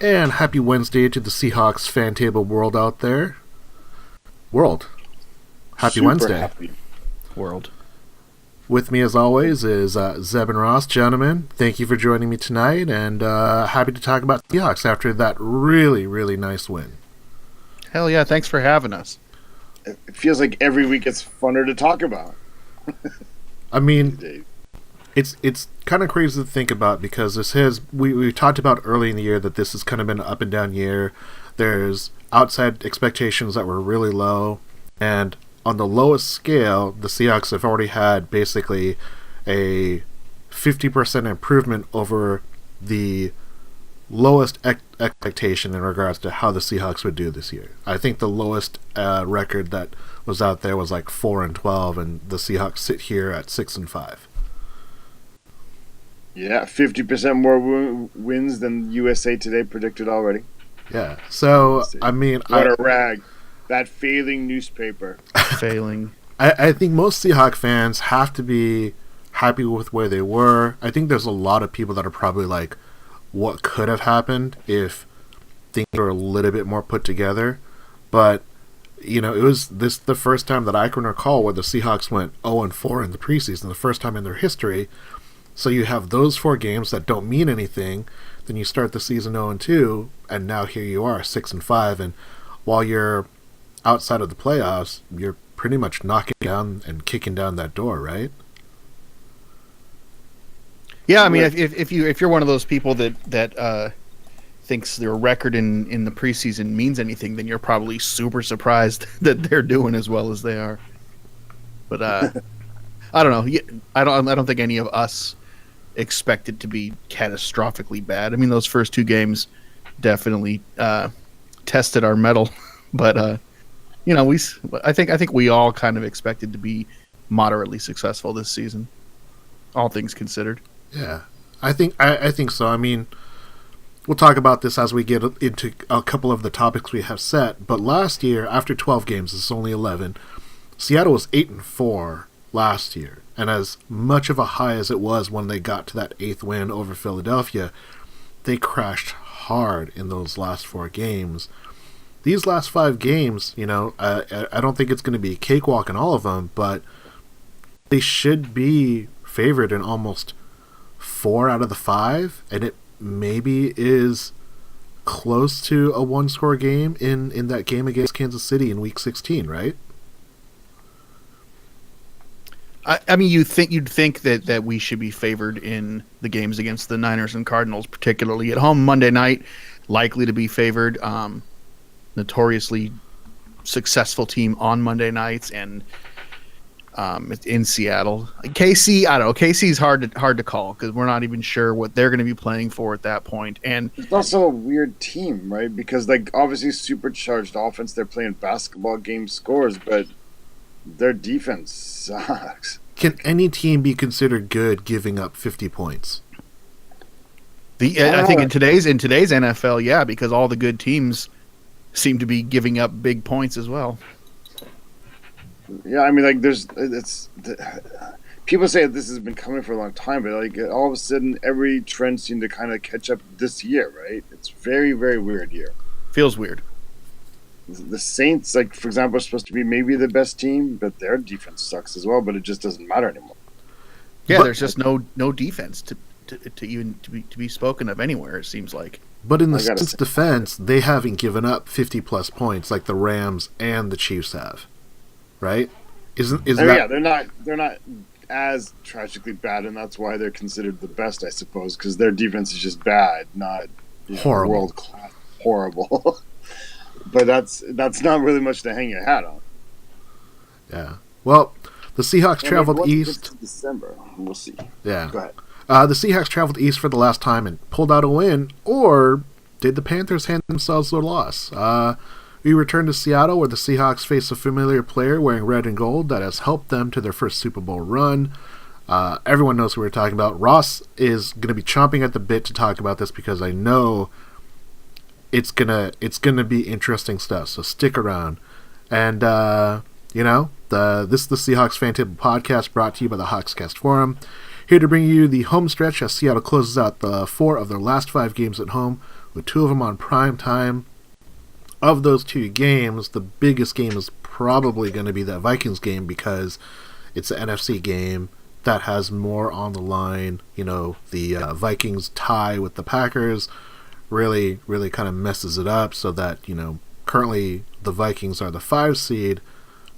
And happy Wednesday to the Seahawks FanTable world out there. Happy Super Wednesday. Happy world. With me as always is Zeb and Ross. Gentlemen, thank you for joining me tonight, and happy to talk about the Seahawks after that really, really nice win. Hell yeah, thanks for having us. It feels like every week it's funner to talk about. I mean, it's kind of crazy to think about because we talked about early in the year that this has kind of been an up and down year. There's outside expectations that were really low, and on the lowest scale, the Seahawks have already had basically a 50% improvement over the lowest expectation in regards to how the Seahawks would do this year. I think the lowest record that was out there was like 4-12, and the Seahawks sit here at 6-5. Yeah, 50% more wins than USA Today predicted already. Yeah, so I mean, what a rag. That failing newspaper. I think most Seahawk fans have to be happy with where they were. I think there's a lot of people that are probably like, what could have happened if things were a little bit more put together. But, you know, it was the first time that I can recall where the Seahawks went 0-4 in the preseason, the first time in their history. So you have those 4 games that don't mean anything. Then you start the season 0-2, and now here you are, 6-5. And while you're outside of the playoffs, you're pretty much knocking down and kicking down that door, right? Yeah, I mean, if you're one of those people that thinks their record in the preseason means anything, then you're probably super surprised that they're doing as well as they are. But I don't know. I don't think any of us expect it to be catastrophically bad. I mean, those first 2 games definitely tested our mettle, but you know, I think we all kind of expected to be moderately successful this season, all things considered. Yeah, I think so. I mean, we'll talk about this as we get into a couple of the topics we have set. But last year, after 12 games, it's only 11. Seattle was 8-4 last year, and as much of a high as it was when they got to that 8th win over Philadelphia, they crashed hard in those last 4 games. These last 5 games, you know, I don't think it's going to be a cakewalk in all of them, but they should be favored in almost 4 out of the 5, and it maybe is close to a 1-score game in that game against Kansas City in Week 16, right? I mean, you'd think that we should be favored in the games against the Niners and Cardinals, particularly at home Monday night, likely to be favored. Notoriously successful team on Monday nights, and in Seattle. KC, I don't know. KC's hard to call because we're not even sure what they're going to be playing for at that point. And it's also a weird team, right? Because like obviously supercharged offense, they're playing basketball game scores, but their defense sucks. Can any team be considered good giving up 50 points? I think in today's NFL, yeah, because all the good teams seem to be giving up big points as well. Yeah, I mean, like, people say this has been coming for a long time, but like all of a sudden, every trend seemed to kind of catch up this year, right? It's very, very weird year. Feels weird. The Saints, like for example, are supposed to be maybe the best team, but their defense sucks as well. But it just doesn't matter anymore. Yeah, there's just no defense to even be spoken of anywhere. It seems like. But in the Saints' defense, they haven't given up 50-plus points like the Rams and the Chiefs have, right? Yeah, they're not as tragically bad, and that's why they're considered the best, I suppose, because their defense is just bad, not horrible, world class, horrible. But that's not really much to hang your hat on. Yeah. Well, the Seahawks traveled east. December, we'll see. Yeah. Go ahead. The Seahawks traveled east for the last time and pulled out a win, or did the Panthers hand themselves their loss? We return to Seattle, where the Seahawks face a familiar player wearing red and gold that has helped them to their first Superbowl-Run. Everyone knows who we're talking about. Ross is going to be chomping at the bit to talk about this because I know it's gonna be interesting stuff. So stick around, and this is the Seahawks FanTable Podcast, brought to you by the Hawkscast Forum. Here to bring you the home stretch as Seattle closes out the 4 of their last 5 games at home with 2 of them on prime time. Of those 2 games, the biggest game is probably going to be that Vikings game because it's an NFC game that has more on the line. You know, the Vikings tie with the Packers really kind of messes it up so that, you know, currently the Vikings are the 5 seed,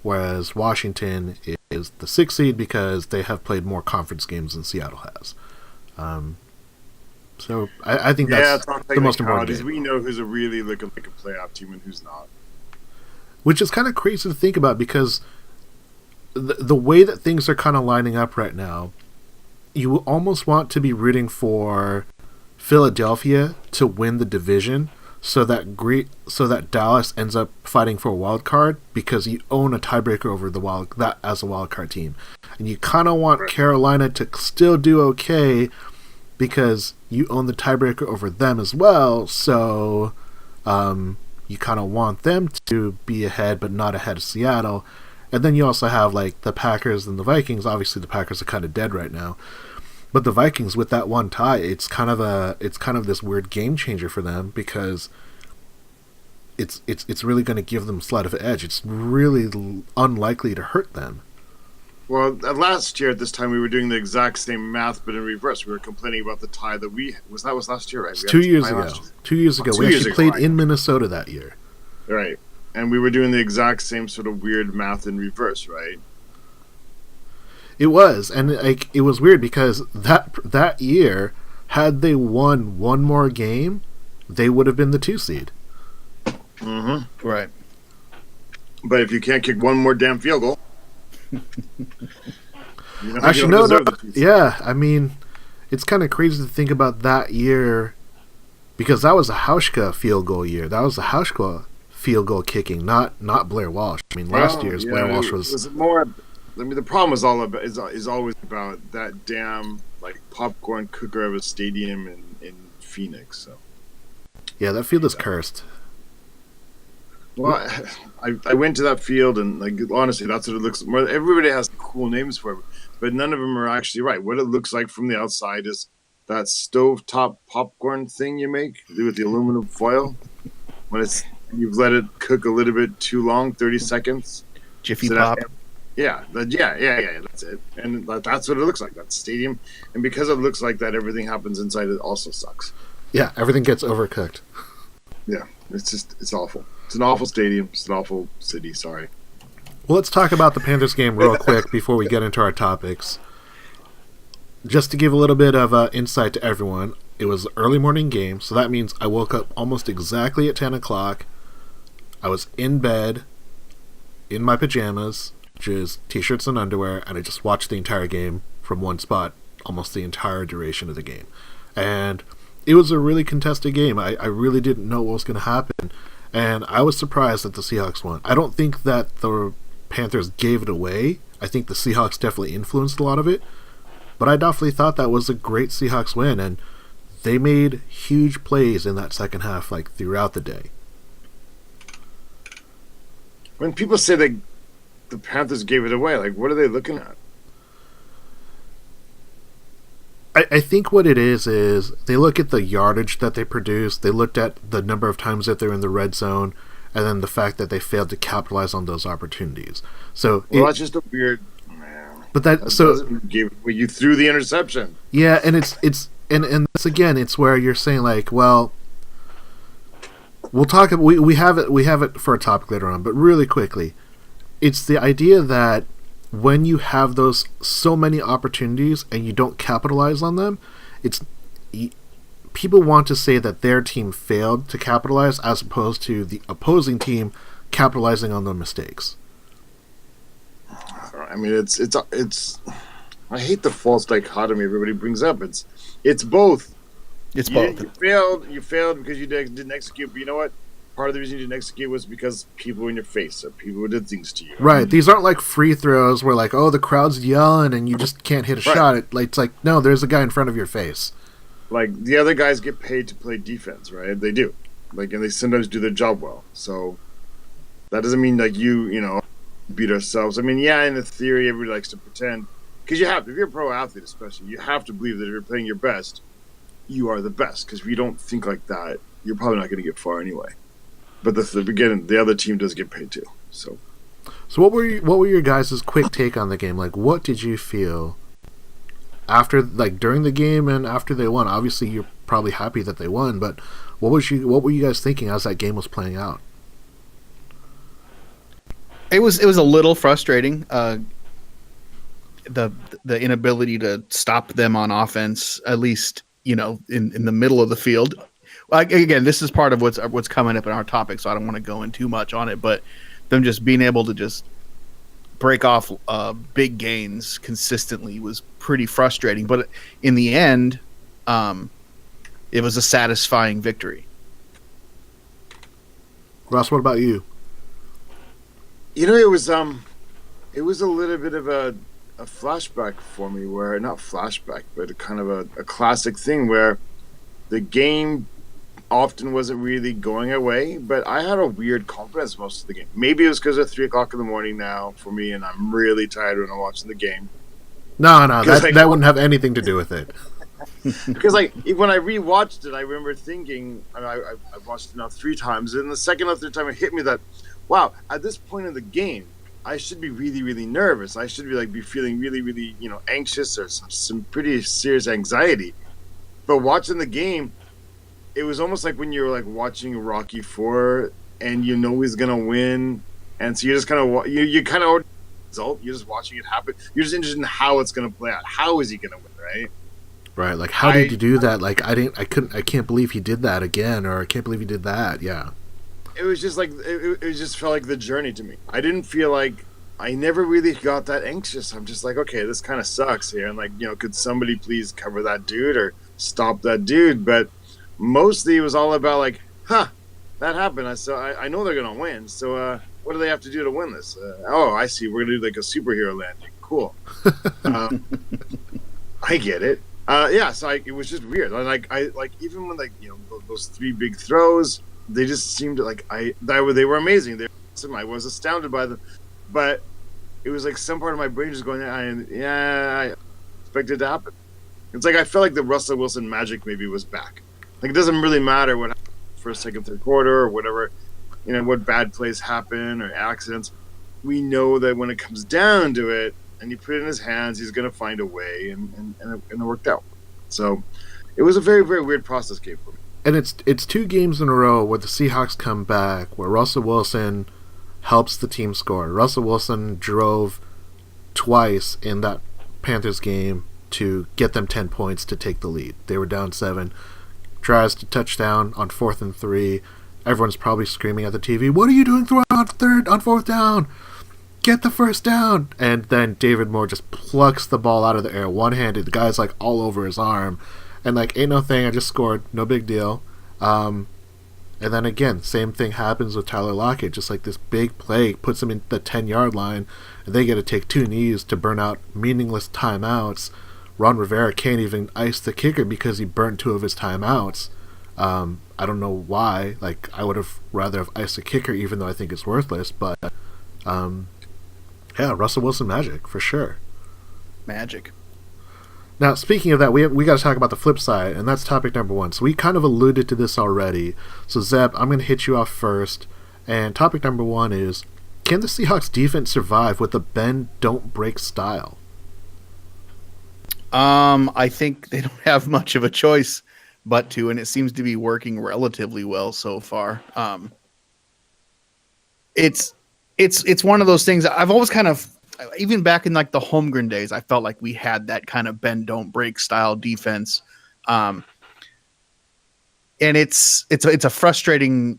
whereas Washington is the 6 seed because they have played more conference games than Seattle has. So I think that's the most important game. We know who's really looking like a playoff team and who's not. Which is kind of crazy to think about because the way that things are kind of lining up right now, you almost want to be rooting for Philadelphia to win the division so that Dallas ends up fighting for a wild card because you own a tiebreaker over that as a wild card team. And you kind of want Carolina to still do okay because you own the tiebreaker over them as well, so you kind of want them to be ahead, but not ahead of Seattle. And then you also have like the Packers and the Vikings. Obviously, the Packers are kind of dead right now, but the Vikings with that one tie, it's kind of this weird game changer for them because it's really going to give them slight of an edge. It's really unlikely to hurt them. Well, last year at this time we were doing the exact same math, but in reverse. We were complaining about the tie that was last year, right? It's 2 years ago. 2 years ago, we actually played in Minnesota that year. Right, and we were doing the exact same sort of weird math in reverse, right? It was, and like it was weird because that year, had they won one more game, they would have been the 2 seed. Mm-hmm. Right. But if you can't kick one more damn field goal. Actually, no. Yeah, I mean, it's kind of crazy to think about that year because that was a Hauschka field goal year. That was a Hauschka field goal kicking, not Blair Walsh. I mean, last year's Blair Walsh was more. I mean, the problem is is always about that damn like popcorn cooker of a stadium in Phoenix. So yeah, that field is cursed. Well, I went to that field and like honestly, that's what it looks like. Everybody has cool names for it, but none of them are actually right. What it looks like from the outside is that stovetop popcorn thing you make with the aluminum foil when you've let it cook a little bit too long, 30 seconds. Jiffy Pop. Yeah, that's it. And that's what it looks like. That's stadium, and because it looks like that, everything happens inside. It also sucks. Yeah, everything gets overcooked. Yeah, it's awful. It's an awful stadium. It's an awful city. Sorry. Well, let's talk about the Panthers game real quick before we get into our topics. Just to give a little bit of insight to everyone, it was an early morning game, so that means I woke up almost exactly at 10 o'clock. I was in bed, in my pajamas, which is t-shirts and underwear, and I just watched the entire game from one spot, almost the entire duration of the game. And it was a really contested game. I really didn't know what was going to happen. And I was surprised that the Seahawks won. I don't think that the Panthers gave it away. I think the Seahawks definitely influenced a lot of it. But I definitely thought that was a great Seahawks win. And they made huge plays in that second half, like throughout the day. When people say that the Panthers gave it away, like what are they looking at? I think what it is they look at the yardage that they produced, they looked at the number of times that they're in the red zone, and then the fact that they failed to capitalize on those opportunities. So that's just a weird. Man, but you threw the interception. Yeah, and it's this again. It's where you're saying like, well, we'll talk. We have it for a topic later on, but really quickly, it's the idea that when you have those so many opportunities and you don't capitalize on them, people want to say that their team failed to capitalize as opposed to the opposing team capitalizing on the mistakes. I mean, it's I hate the false dichotomy everybody brings up. It's both. It's both. You failed because you didn't execute, but you know what? Part of the reason you didn't execute was because people were in your face, or people did things to you. Right. These aren't like free throws where like, oh, the crowd's yelling and you just can't hit a shot. It's like, no, there's a guy in front of your face. Like the other guys get paid to play defense, right? They do. Like, and they sometimes do their job well. So that doesn't mean like you know, beat ourselves. I mean, yeah, in the theory, everybody likes to pretend because you have to. If you're a pro athlete, especially, you have to believe that if you're playing your best, you are the best. Because if you don't think like that, you're probably not going to get far anyway. But the other team does get paid too. So what were your guys' quick take on the game? Like, what did you feel after, like, during the game and after they won? Obviously, you're probably happy that they won, but what were you guys thinking as that game was playing out? It was a little frustrating. The inability to stop them on offense, at least, in the middle of the field. Like, again, this is part of what's coming up in our topic, so I don't want to go in too much on it, but them just being able to just break off big gains consistently was pretty frustrating. But in the end, it was a satisfying victory. Ross, what about you? It was a little bit of a flashback for me, where not flashback, but a kind of a classic thing where the game often wasn't really going away, but I had a weird confidence most of the game. Maybe it was because it's 3:00 in the morning now for me, and I'm really tired when I'm watching the game. No, that wouldn't have anything to do with it. Because when I rewatched it, I remember thinking, I watched it now 3 times, and the second or third time it hit me that, wow, at this point in the game, I should be really, really nervous. I should be feeling really, really, anxious or some pretty serious anxiety. But watching the game, it was almost like when you're watching Rocky IV and he's gonna win, and so you're just kind of you kind of already result. You're just watching it happen. You're just interested in how it's gonna play out. How is he gonna win, right? Right. Like, how did you do that? Like, I can't believe he did that again, or I can't believe he did that. Yeah. It was just it just felt like the journey to me. I didn't feel like I never really got that anxious. I'm just like, okay, this kind of sucks here, and could somebody please cover that dude or stop that dude? But mostly it was all about that happened. I know they're gonna win. So what do they have to do to win this? I see. We're gonna do a superhero landing. Cool. I get it. So it was just weird. Even when those 3 big throws, they just seemed they were amazing. I was astounded by them, but it was some part of my brain just going, I expected it to happen. It's I felt like the Russell Wilson magic maybe was back. It doesn't really matter what happened first, second, third quarter or whatever, what bad plays happen or accidents. We know that when it comes down to it, and you put it in his hands, he's going to find a way, and it worked out. So it was a very, very weird process game for me. And it's 2 games in a row where the Seahawks come back, where Russell Wilson helps the team score. Russell Wilson drove twice in that Panthers game to get them 10 points to take the lead. They were down 7. Tries to touchdown on 4th and 3. Everyone's probably screaming at the TV, "What are you doing throwing on 4th down? Get the first down!" And then David Moore just plucks the ball out of the air one-handed. The guy's all over his arm, and ain't no thing. I just scored, no big deal. And then again, same thing happens with Tyler Lockett. Just this big play puts him in the 10-yard line, and they get to take 2 knees to burn out meaningless timeouts. Ron Rivera can't even ice the kicker because he burnt 2 of his timeouts. I don't know why. I would have rather have iced the kicker, even though I think it's worthless. But Russell Wilson magic for sure. Magic. Now, speaking of that, we got to talk about the flip side, and that's topic number 1. So we kind of alluded to this already. So Zeb, I'm going to hit you off first. And topic number 1 is: can the Seahawks defense survive with the bend don't break style? I think they don't have much of a choice but to, and it seems to be working relatively well so far. It's one of those things I've always kind of, even back in the Holmgren days, I felt like we had that kind of bend don't break style defense. And it's a frustrating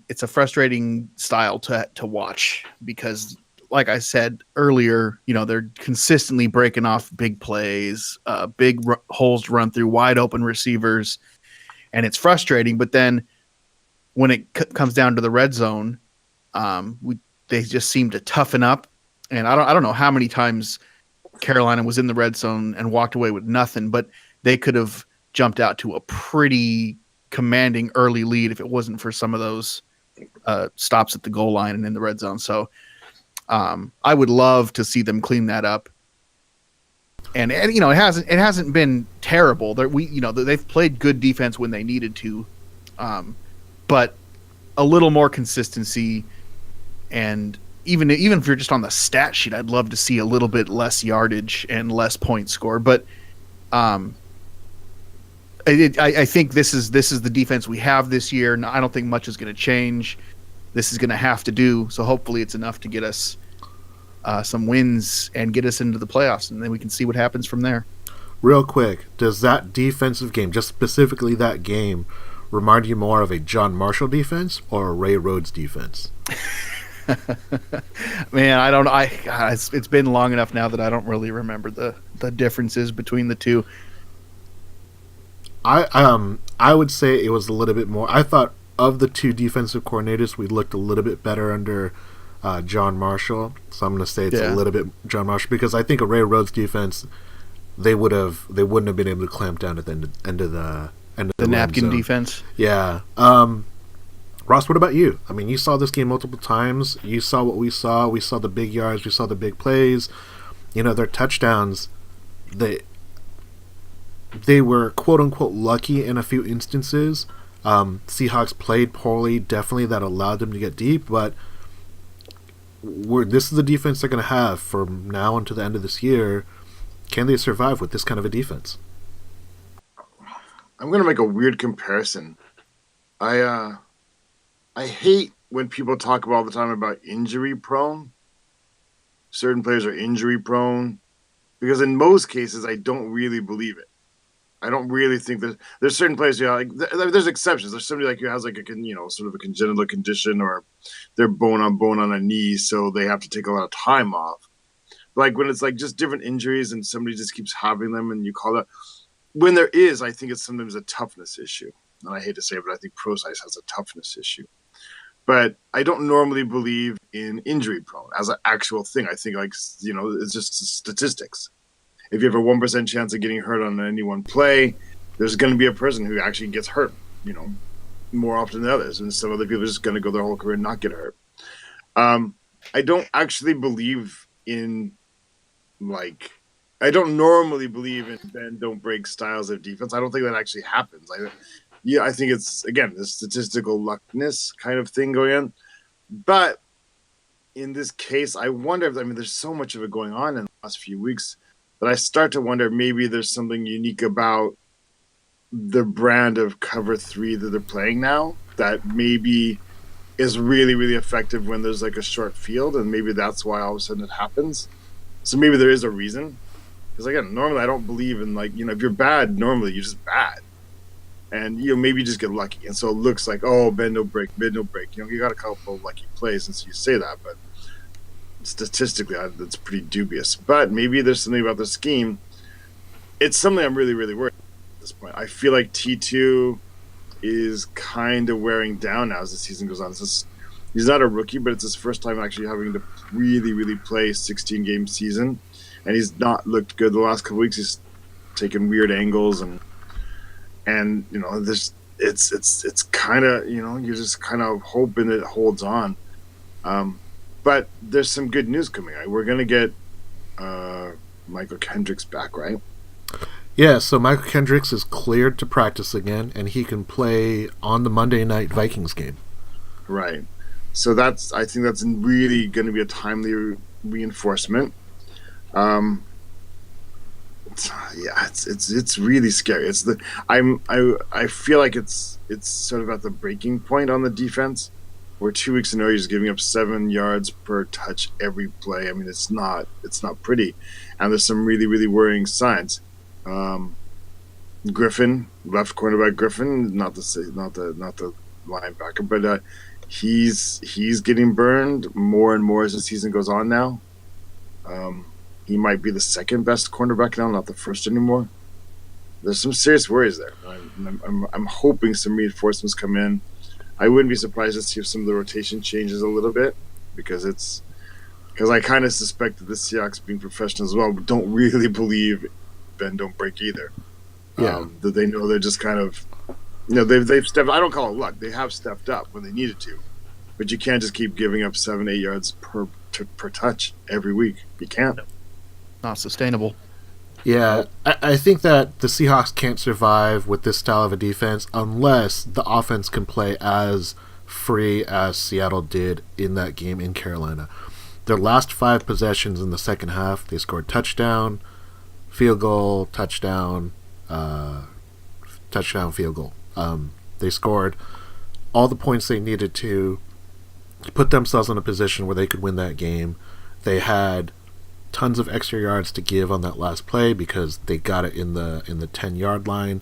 style to watch because, like I said earlier, they're consistently breaking off big plays, big holes to run through, wide open receivers, and it's frustrating. But then when it comes down to the red zone, they just seem to toughen up. And I don't know how many times Carolina was in the red zone and walked away with nothing, but they could have jumped out to a pretty commanding early lead if it wasn't for some of those stops at the goal line and in the red zone. So I would love to see them clean that up. And it hasn't been terrible. They've played good defense when they needed to, but but a little more consistency, and even if you're just on the stat sheet, I'd love to see a little bit less yardage and less points scored. But I think this is the defense we have this year. I don't think much is going to change. This is going to have to do. So hopefully it's enough to get us some wins and get us into the playoffs, and then we can see what happens from there. Real quick, does that defensive game, just specifically that game, remind you more of a John Marshall defense or a Ray Rhodes defense? Man, I don't know. It's been long enough now that I don't really remember the differences between the two. I would say it was a little bit more. I thought of the two defensive coordinators, we looked a little bit better under John Marshall. So I'm going to say it's a little bit John Marshall, because I think a Ray Rhodes defense, they wouldn't have been able to clamp down at the end of the napkin zone. defense. Yeah. Ross, what about you? I mean, you saw this game multiple times. You saw what we saw. We saw the big yards. We saw the big plays. Their touchdowns, they were quote-unquote lucky in a few instances. Seahawks played poorly. Definitely that allowed them to get deep, but this is the defense they're going to have from now until the end of this year. Can they survive with this kind of a defense? I'm going to make a weird comparison. I hate when people talk all the time about injury prone. Certain players are injury prone, because in most cases I don't really believe it. I don't really think that there's certain players, there's exceptions. There's somebody who has sort of a congenital condition, or they're bone on a knee, so they have to take a lot of time off. Like when it's just different injuries and somebody just keeps having them, and you call that, when there is, I think it's sometimes a toughness issue. And I hate to say it, but I think pro size has a toughness issue. But I don't normally believe in injury prone as an actual thing. I think it's just statistics. If you have a 1% chance of getting hurt on any one play, there's going to be a person who actually gets hurt, more often than others. And some other people are just going to go their whole career and not get hurt. I don't actually believe in, I don't normally believe in bend, don't break styles of defense. I don't think that actually happens. I think it's, again, the statistical luckness kind of thing going on. But in this case, I wonder if, there's so much of it going on in the last few weeks that I start to wonder maybe there's something unique about the brand of cover 3 that they're playing now that maybe is really, really effective when there's a short field, and maybe that's why all of a sudden it happens. So maybe there is a reason. Because again, normally I don't believe in if you're bad, normally you're just bad. And maybe you just get lucky. And so it looks like, oh, bend, no break, bend, no break. You got a couple of lucky plays, and so you say that, but statistically that's pretty dubious. But maybe there's something about the scheme. It's something I'm really, really worried about at this point. I feel like T2 is kind of wearing down now as the season goes on. He's not a rookie, but it's his first time actually having to really, really play a 16-game season. And he's not looked good the last couple weeks. He's taken weird angles, and this it's kind of you're just kind of hoping it holds on. But there's some good news coming. We're gonna get Michael Kendricks back, right? Yeah. So Michael Kendricks is cleared to practice again, and he can play on the Monday night Vikings game. Right. So I think that's really going to be a timely reinforcement. It's really scary. I feel like it's sort of at the breaking point on the defense, where 2 weeks in a row you're just giving up 7 yards per touch every play. It's not pretty, and there's some really, really worrying signs. Griffin, left cornerback Griffin, not the linebacker, but he's getting burned more and more as the season goes on now. He might be the second best cornerback now, not the first anymore. There's some serious worries there. I'm hoping some reinforcements come in. I wouldn't be surprised to see if some of the rotation changes a little bit, because I kind of suspect that the Seahawks, being professional as well, don't really believe bend, don't break either. Yeah. That they know they're just kind of, they've stepped. I don't call it luck. They have stepped up when they needed to, but you can't just keep giving up 7-8 yards per touch every week. You can't. Not sustainable. Yeah, I think that the Seahawks can't survive with this style of a defense unless the offense can play as free as Seattle did in that game in Carolina. Their last 5 possessions in the second half, they scored touchdown, field goal, touchdown, touchdown, field goal. They scored all the points they needed to put themselves in a position where they could win that game. They had tons of extra yards to give on that last play because they got it in the 10-yard line.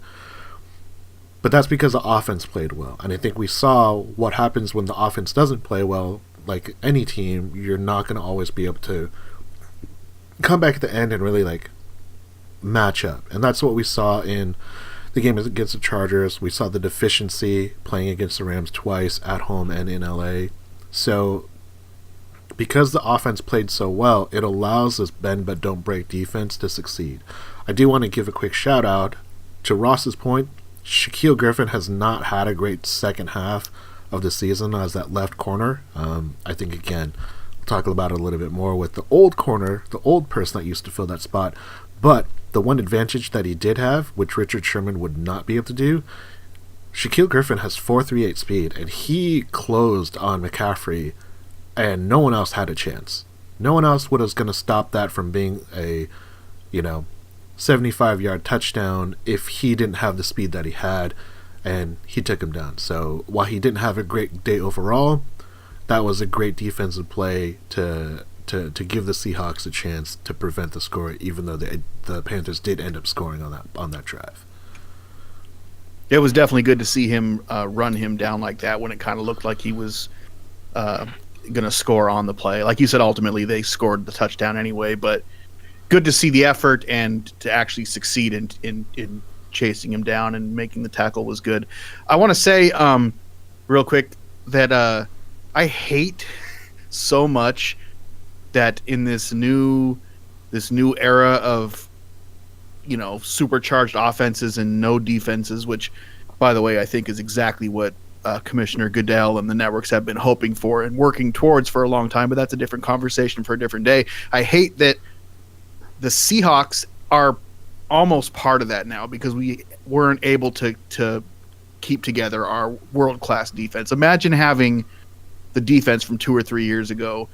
But that's because the offense played well. And I think we saw what happens when the offense doesn't play well. Like any team, you're not going to always be able to come back at the end and really like match up. And that's what we saw in the game against the Chargers. We saw the deficiency playing against the Rams twice at home and in LA. So because the offense played so well, it allows this bend but don't break defense to succeed. I do want to give a quick shout out to Ross's point. Shaquille Griffin has not had a great second half of the season as that left corner. I think, again, we'll talk about it a little bit more with the old corner, the old person that used to fill that spot. But the one advantage that he did have, which Richard Sherman would not be able to do, Shaquille Griffin has 4.38 speed, and he closed on McCaffrey, and no one else had a chance. No one else was going to stop that from being a, 75-yard touchdown if he didn't have the speed that he had, and he took him down. So while he didn't have a great day overall, that was a great defensive play to give the Seahawks a chance to prevent the score, even though the Panthers did end up scoring on that drive. It was definitely good to see him run him down like that when it kind of looked like he was going to score on the play. Like you said, ultimately they scored the touchdown anyway, but good to see the effort and to actually succeed in chasing him down and making the tackle was good. I want to say real quick that I hate so much that in this new era of supercharged offenses and no defenses, which by the way I think is exactly what Commissioner Goodell and the networks have been hoping for and working towards for a long time, but that's a different conversation for a different day. I hate that the Seahawks are almost part of that now because we weren't able to keep together our world-class defense. Imagine having the defense from 2 or 3 years ago.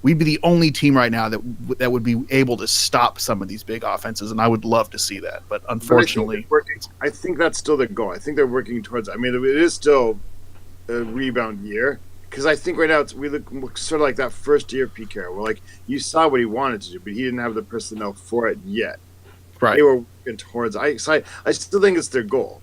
We'd be the only team right now that would be able to stop some of these big offenses, and I would love to see that. But unfortunately, I think that's still the goal. I think they're working towards. I mean, it is still a rebound year because I think right now we look sort of like that first year of Pete Carroll, where like you saw what he wanted to do, but he didn't have the personnel for it yet. Right? They were working towards. I still think it's their goal.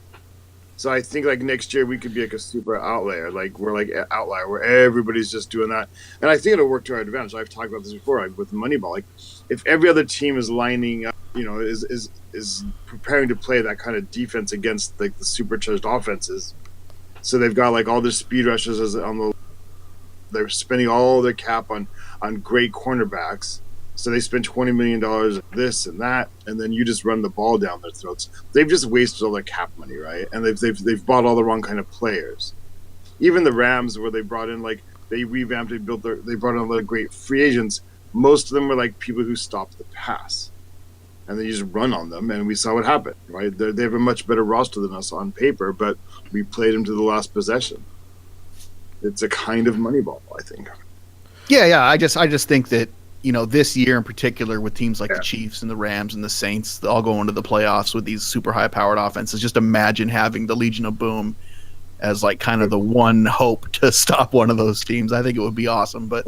So I think like next year we could be like a super outlier, like we're like an outlier where everybody's just doing that, and I think it'll work to our advantage. I've talked about this before, like with Moneyball. Like if every other team is lining up, is preparing to play that kind of defense against like the supercharged offenses, so they've got like all their speed rushers they're spending all their cap on great cornerbacks. So they spend $20 million on this and that, and then you just run the ball down their throats. They've just wasted all their cap money, right? And they've bought all the wrong kind of players. Even the Rams, where they brought in they revamped, they brought in a lot of great free agents. Most of them were like people who stopped the pass, and they just run on them, and we saw what happened, right? They have a much better roster than us on paper, but we played them to the last possession. It's a kind of Moneyball, I think. Yeah. I just think that. This year in particular with teams like the Chiefs and the Rams and the Saints all going to the playoffs with these super high-powered offenses, just imagine having the Legion of Boom as like kind of the one hope to stop one of those teams. I think it would be awesome, but,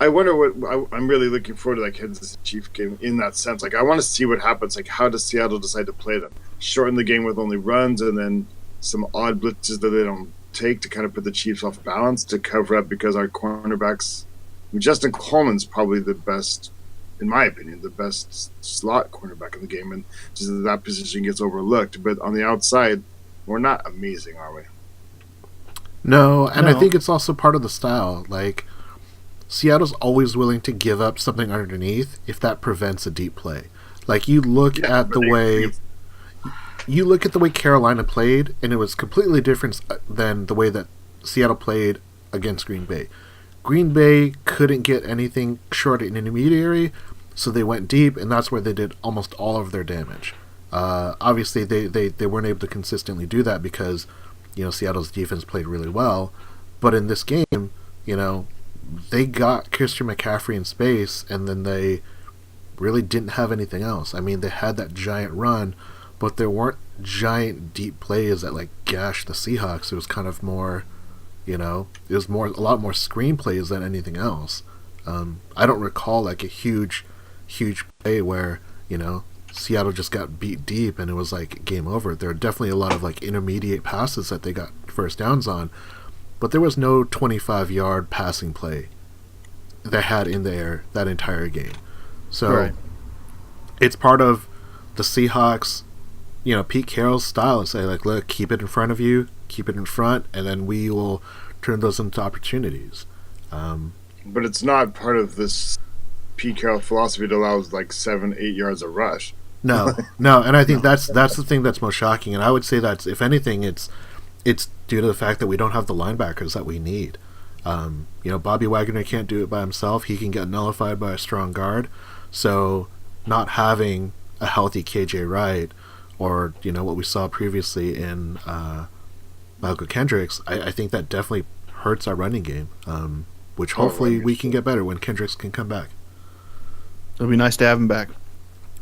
I wonder I'm really looking forward to that Kansas City Chiefs game in that sense. Like I want to see what happens. Like how does Seattle decide to play them? Shorten the game with only runs and then some odd blitzes that they don't take to kind of put the Chiefs off balance to cover up because our cornerbacks – Justin Coleman's probably the best, in my opinion, the best slot cornerback in the game, and just that position gets overlooked. But on the outside, we're not amazing, are we? No, and I think it's also part of the style. Like, Seattle's always willing to give up something underneath if that prevents a deep play. Like, you look at the way Carolina played, and it was completely different than the way that Seattle played against Green Bay. Green Bay couldn't get anything short an intermediary, So they went deep, and that's where they did almost all of their damage. Obviously, they weren't able to consistently do that because, Seattle's defense played really well. But in this game, they got Christian McCaffrey in space, and then they really didn't have anything else. I mean, they had that giant run, but there weren't giant deep plays that gashed the Seahawks. It was kind of more, it was a lot more screen plays than anything else. I don't recall a huge play where Seattle just got beat deep and it was game over. There are definitely a lot of intermediate passes that they got first downs on, but there was no 25-yard passing play they had in the air that entire game. So right. It's part of the Seahawks, Pete Carroll's style to say look, keep it in front of you, keep it in front, and then we will turn those into opportunities. But it's not part of this Pete Carroll philosophy to allow 7-8 yards of rush. No, and I think that's the thing that's most shocking. And I would say that if anything, it's due to the fact that we don't have the linebackers that we need. Bobby Wagner can't do it by himself. He can get nullified by a strong guard. So not having a healthy KJ Wright, or what we saw previously in Malcolm Kendricks, I think that definitely hurts our running game. Which hopefully we can get better when Kendricks can come back. It'll be nice to have him back.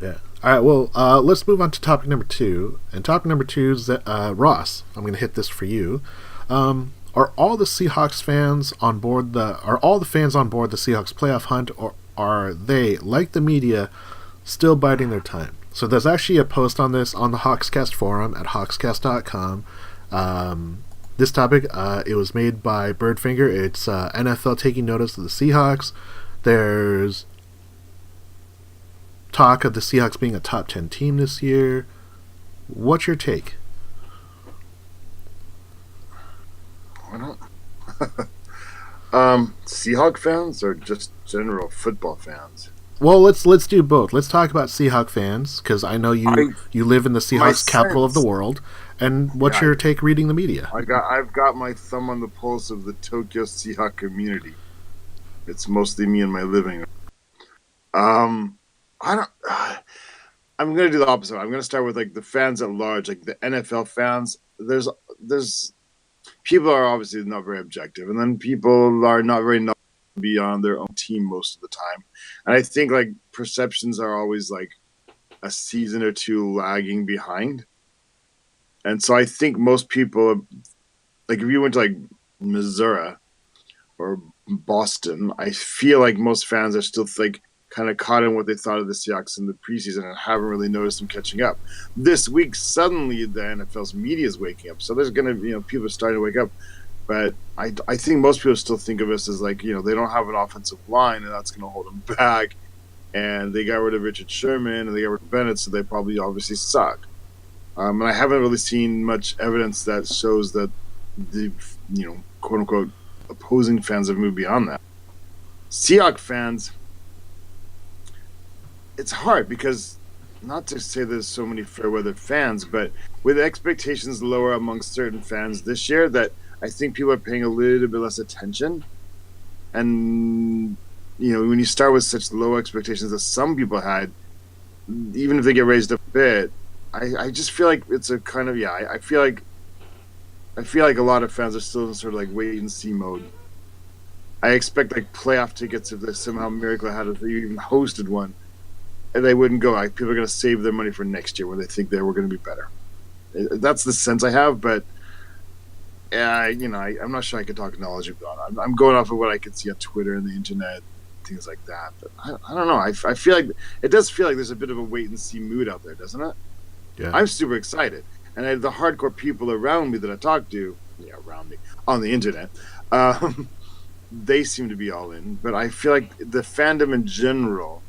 Yeah. All right, well, let's move on to topic number 2. And topic number 2 is Ross. I'm going to hit this for you. Are all the Seahawks fans on board are all the fans on board the Seahawks playoff hunt, or are they, like the media, still biding their time? So there's actually a post on this on the Hawkscast forum at hawkscast.com. This topic, it was made by Birdfinger. It's NFL taking notice of the Seahawks. There's talk of the Seahawks being a top 10 team this year. What's your take? Why not? Seahawk fans or just general football fans? Well, let's do both. Let's talk about Seahawk fans, because I know you live in the Seahawks capital of the world. And what's your take reading the media? I've got my thumb on the pulse of the Tokyo Seahawk community. It's mostly me in my living room. I'm going to do the opposite. I'm going to start with the fans at large, the NFL fans. There's people are obviously not very objective, and then people are not very beyond their own team most of the time. And I think perceptions are always a season or two lagging behind. And so I think most people, if you went to Missouri or Boston, I feel like most fans are still kind of caught in what they thought of the Seahawks in the preseason and haven't really noticed them catching up. This week, suddenly the NFL's media is waking up. So there's going to, people are starting to wake up. But I think most people still think of us as they don't have an offensive line, and that's going to hold them back. And they got rid of Richard Sherman and they got rid of Bennett, so they probably obviously suck. And I haven't really seen much evidence that shows that the, quote unquote, opposing fans have moved beyond that. Seahawk fans, it's hard because, not to say there's so many fair weather fans, but with expectations lower amongst certain fans this year, that I think people are paying a little bit less attention. And, when you start with such low expectations that some people had, even if they get raised up a bit, I just feel like it's a kind of, I feel like a lot of fans are still in sort of wait and see mode. I expect playoff tickets, if they somehow miracle had, if they even hosted one, and they wouldn't go. People are going to save their money for next year when they think they were going to be better. That's the sense I have, but I'm not sure I could talk knowledgeably on it. I'm going off of what I can see on Twitter and the internet, things like that. But I don't know. I feel like it does feel like there's a bit of a wait and see mood out there, doesn't it? Yeah. I'm super excited, and the hardcore people around me that I talk to, around me on the internet, they seem to be all in. But I feel like the fandom in general.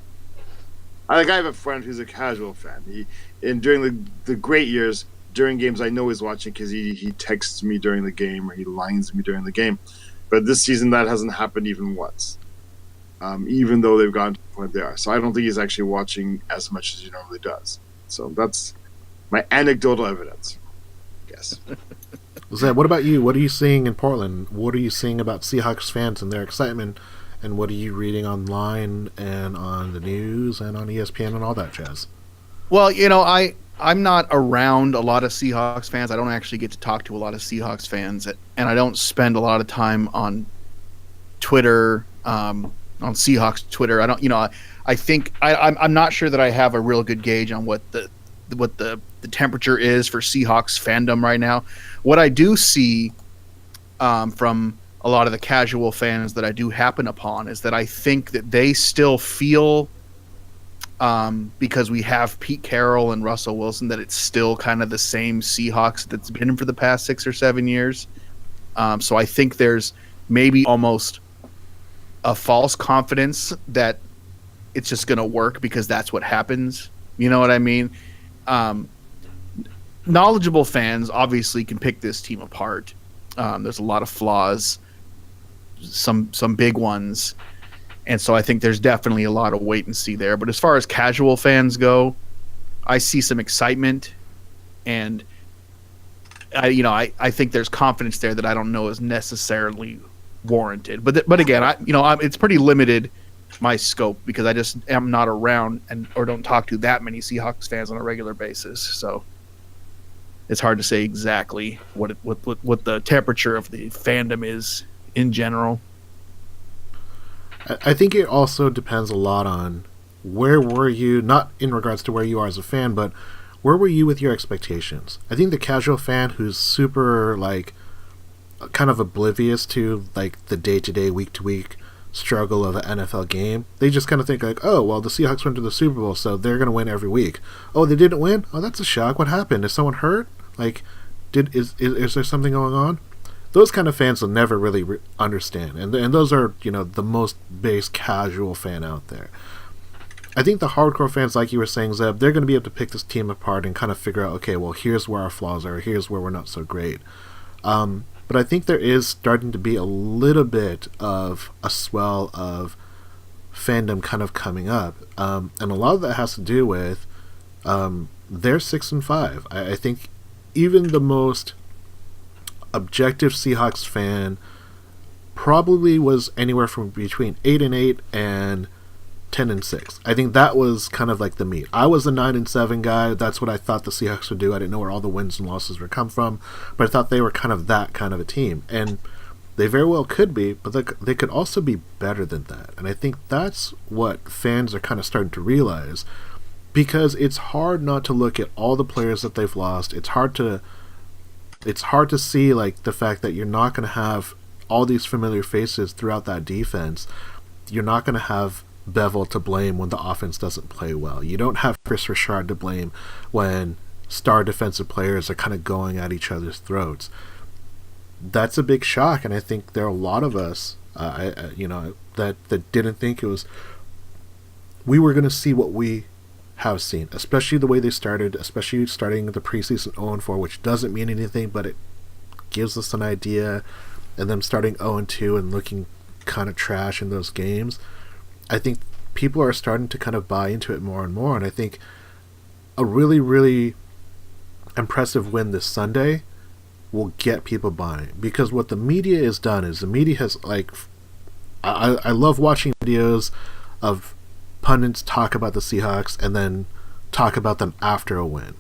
I have a friend who's a casual fan. During the great years, during games, I know he's watching because he texts me during the game or he lines me during the game. But this season, that hasn't happened even once, even though they've gotten to the point they are. So I don't think he's actually watching as much as he normally does. So that's my anecdotal evidence, I guess. Zed, what about you? What are you seeing in Portland? What are you seeing about Seahawks fans and their excitement and what are you reading online and on the news and on ESPN and all that jazz? Well, I'm not around a lot of Seahawks fans. I don't actually get to talk to a lot of Seahawks fans, and I don't spend a lot of time on Twitter, on Seahawks Twitter. I don't, I think I'm not sure that I have a real good gauge on what the temperature is for Seahawks fandom right now. What I do see from a lot of the casual fans that I do happen upon is that I think that they still feel, because we have Pete Carroll and Russell Wilson, that it's still kind of the same Seahawks that's been for the past 6 or 7 years. So I think there's maybe almost a false confidence that it's just going to work because that's what happens. You know what I mean? Knowledgeable fans obviously can pick this team apart. There's a lot of flaws, some big ones. And so I think there's definitely a lot of wait and see there. But as far as casual fans go, I see some excitement, and I think there's confidence there that I don't know is necessarily warranted. But again, it's pretty limited, my scope, because I just am not around or don't talk to that many Seahawks fans on a regular basis. So it's hard to say exactly what the temperature of the fandom is in general. I think it also depends a lot on where were you, not in regards to where you are as a fan, but where were you with your expectations? I think the casual fan who's super, kind of oblivious to, the day-to-day, week-to-week struggle of an NFL game, they just kind of think, oh, well, the Seahawks went to the Super Bowl, so they're going to win every week. Oh, they didn't win? Oh, that's a shock. What happened? Is someone hurt? Is there something going on? Those kind of fans will never really understand, and those are the most base casual fan out there. I think the hardcore fans, like you were saying, Zeb, they're going to be able to pick this team apart and kind of figure out, okay, well, here's where our flaws are, here's where we're not so great. But I think there is starting to be a little bit of a swell of fandom kind of coming up, and a lot of that has to do with they're 6-5. I think even the most objective Seahawks fan probably was anywhere from between 8-8 and 10-6. I think that was kind of like the meat. I was a 9-7 guy. That's what I thought the Seahawks would do. I didn't know where all the wins and losses would come from, but I thought they were kind of that kind of a team, and they very well could be, but they could also be better than that. And I think that's what fans are kind of starting to realize, because it's hard not to look at all the players that they've lost. It's hard to see the fact that you're not going to have all these familiar faces throughout that defense. You're not going to have Bevel to blame when the offense doesn't play well. You don't have Chris Richard to blame when star defensive players are kind of going at each other's throats. That's a big shock, and I think there are a lot of us, that didn't think we were going to see what we have seen, especially the way they started, especially starting the preseason 0-4, which doesn't mean anything, but it gives us an idea, and them starting 0-2 and looking kind of trash in those games. I think people are starting to kind of buy into it more and more, and I think a really, really impressive win this Sunday will get people buying, because what the media has done is the media has, I love watching videos of pundits talk about the Seahawks and then talk about them after a win,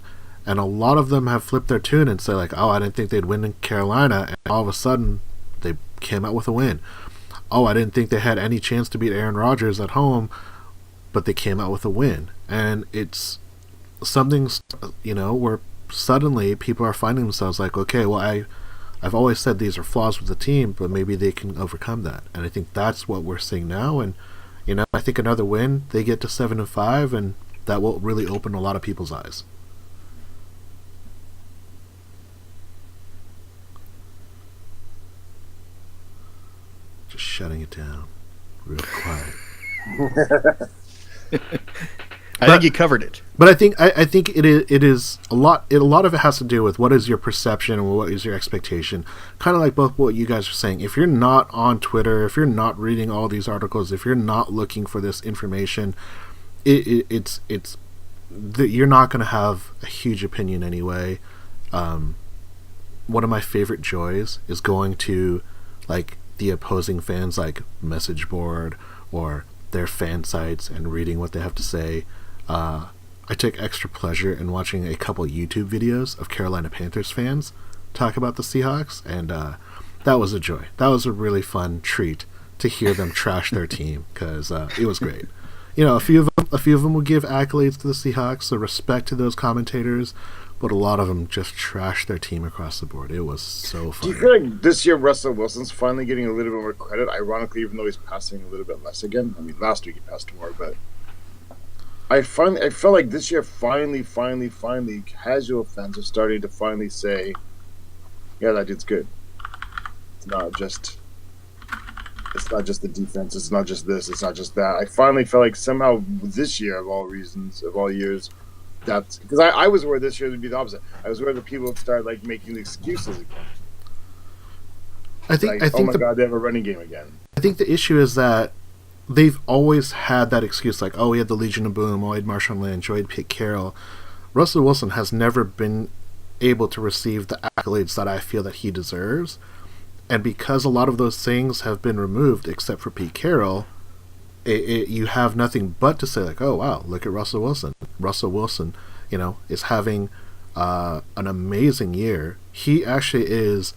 and a lot of them have flipped their tune and say oh, I didn't think they'd win in Carolina, and all of a sudden they came out with a win. Oh, I didn't think they had any chance to beat Aaron Rodgers at home, but they came out with a win. And it's something, where suddenly people are finding themselves okay, well, I've always said these are flaws with the team, but maybe they can overcome that. And I think that's what we're seeing now. And I think another win, they get to 7-5, and that will really open a lot of people's eyes. Just shutting it down real quiet. I think you covered it. But I think it is a lot. A lot of it has to do with what is your perception and what is your expectation. Kind of like both what you guys are saying. If you're not on Twitter, if you're not reading all these articles, if you're not looking for this information, it's you're not going to have a huge opinion anyway. One of my favorite joys is going to the opposing fans like message board or their fan sites and reading what they have to say. I took extra pleasure in watching a couple YouTube videos of Carolina Panthers fans talk about the Seahawks, and that was a joy. That was a really fun treat to hear them trash their team, because it was great. You know, a few of them would give accolades to the Seahawks, so respect to those commentators, but a lot of them just trashed their team across the board. It was so fun. Do you feel like this year Russell Wilson's finally getting a little bit more credit? Ironically, even though he's passing a little bit less again. I mean, last week he passed more, but I felt like this year finally, casual fans are starting to finally say, yeah, that dude's good. It's not just the defense. It's not just this. It's not just that. I finally felt like somehow this year, of all reasons, of all years, that's because I was worried this year would be the opposite. I was worried that people would start like making excuses again. I think oh my God, they have a running game again. I think the issue is that they've always had that excuse, like, oh, we had the Legion of Boom, oh, we had Marshawn Lynch, oh, we had Pete Carroll. Russell Wilson has never been able to receive the accolades that I feel that he deserves. And because a lot of those things have been removed, except for Pete Carroll, you have nothing but to say, like, oh, wow, look at Russell Wilson. Russell Wilson, you know, is having an amazing year. He actually is,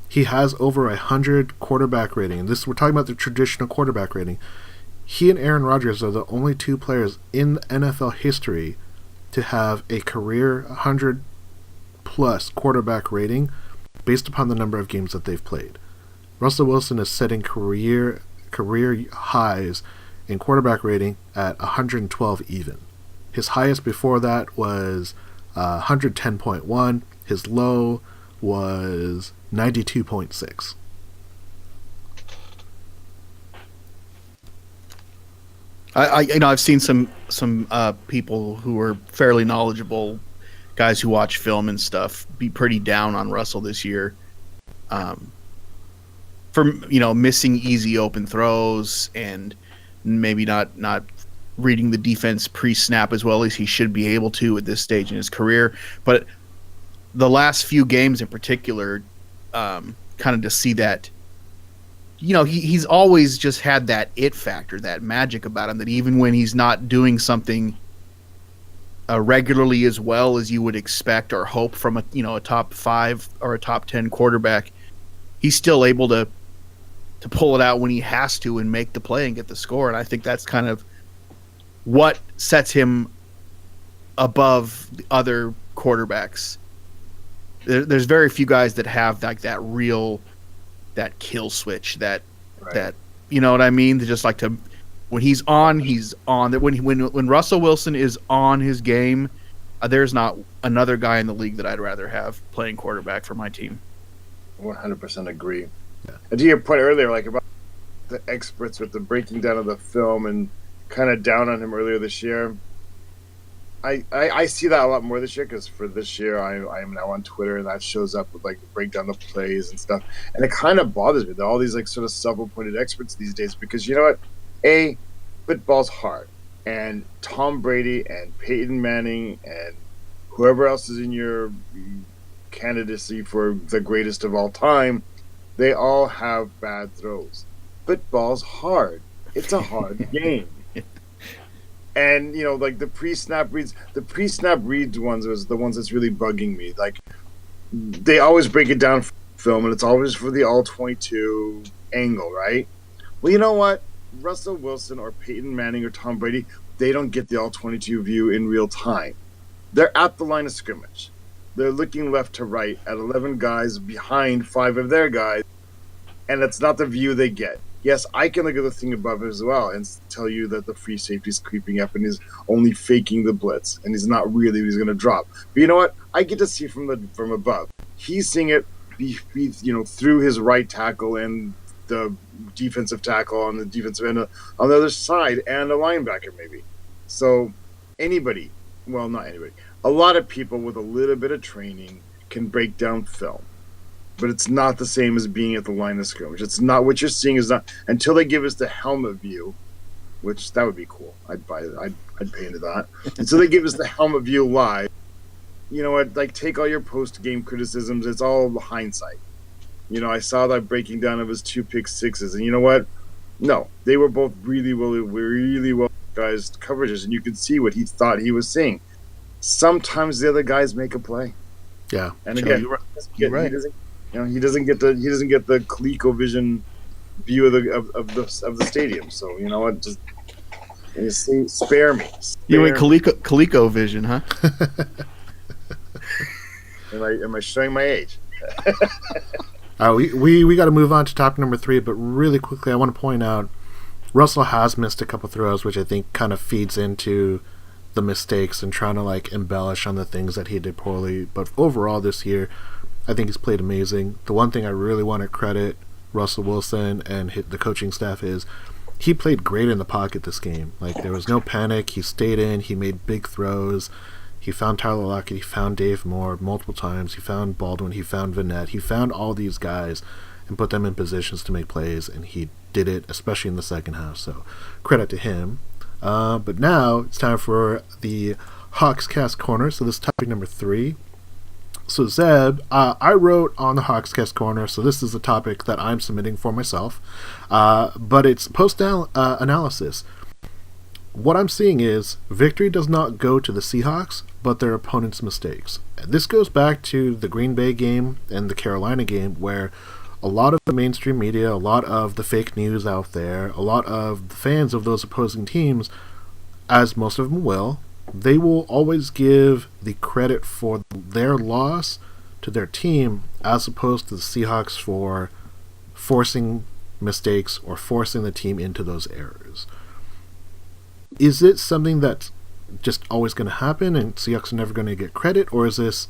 he has over 100 quarterback rating. And we're talking about the traditional quarterback rating. He and Aaron Rodgers are the only two players in NFL history to have a career 100-plus quarterback rating based upon the number of games that they've played. Russell Wilson is setting career highs in quarterback rating at 112 even. His highest before that was 110.1. His low was 92.6. I've seen some people who are fairly knowledgeable, guys who watch film and stuff, be pretty down on Russell this year, for missing easy open throws and maybe not reading the defense pre-snap as well as he should be able to at this stage in his career. But the last few games in particular, kind of to see that, he's always just had that it factor, that magic about him, that even when he's not doing something regularly as well as you would expect or hope from a top 5 or a top 10 quarterback, he's still able to pull it out when he has to and make the play and get the score. And I think that's kind of what sets him above the other quarterbacks. There's very few guys that have like that kill switch, that you know what I mean? They just like to, when he's on, he's on. That when Russell Wilson is on his game, there's not another guy in the league that I'd rather have playing quarterback for my team. 100% agree. Yeah. And to your point earlier, like about the experts with the breaking down of the film and kind of down on him earlier this year, I see that a lot more this year, because for this year I am now on Twitter and that shows up with like the breakdown of plays and stuff, and it kind of bothers me that all these like sort of self-appointed experts these days, because you know what, football's hard, and Tom Brady and Peyton Manning and whoever else is in your candidacy for the greatest of all time, they all have bad throws. Football's hard. It's a hard game. And, like the pre-snap reads ones was the ones that's really bugging me. Like, they always break it down for film, and it's always for the all-22 angle, right? Well, you know what? Russell Wilson or Peyton Manning or Tom Brady, they don't get the all-22 view in real time. They're at the line of scrimmage. They're looking left to right at 11 guys behind 5 of their guys, and that's not the view they get. Yes, I can look at the thing above as well and tell you that the free safety's creeping up and he's only faking the blitz and he's not really, he's going to drop. But you know what? I get to see from above. He's seeing it through his right tackle and the defensive tackle on the defensive end on the other side, and a linebacker maybe. So anybody, well, not anybody, a lot of people with a little bit of training can break down film. But it's not the same as being at the line of scrimmage. It's not, what you're seeing is not, until they give us the helmet view, which that would be cool. I'd buy it. I'd pay into that. Until they give us the helmet view live, you know what? Like, take all your post-game criticisms. It's all hindsight. I saw that breaking down of his 2 pick sixes, and you know what? No, they were both really well guys coverages, and you could see what he thought he was seeing. Sometimes the other guys make a play. Yeah, and again, you're right. He doesn't get the ColecoVision view of the stadium. So you know what? Just spare me. You went ColecoVision, huh? Am I showing my age? We got to move on to topic number 3, but really quickly, I want to point out Russell has missed a couple throws, which I think kind of feeds into the mistakes and trying to embellish on the things that he did poorly. But overall this year, I think he's played amazing. The one thing I really want to credit Russell Wilson and the coaching staff is he played great in the pocket this game. There was no panic. He stayed in. He made big throws. He found Tyler Lockett. He found Dave Moore multiple times. He found Baldwin. He found Vanette. He found all these guys and put them in positions to make plays, and he did it, especially in the second half. So credit to him. But now it's time for the Hawkscast Corner. So this is topic number 3. So Zeb, I wrote on the Hawkscast Corner, so this is a topic that I'm submitting for myself. But it's post-analysis. What I'm seeing is victory does not go to the Seahawks, but their opponent's mistakes. And this goes back to the Green Bay game and the Carolina game, where a lot of the mainstream media, a lot of the fake news out there, a lot of the fans of those opposing teams, as most of them will, they will always give the credit for their loss to their team as opposed to the Seahawks for forcing mistakes or forcing the team into those errors. Is it something that's just always going to happen and Seahawks are never going to get credit, or is this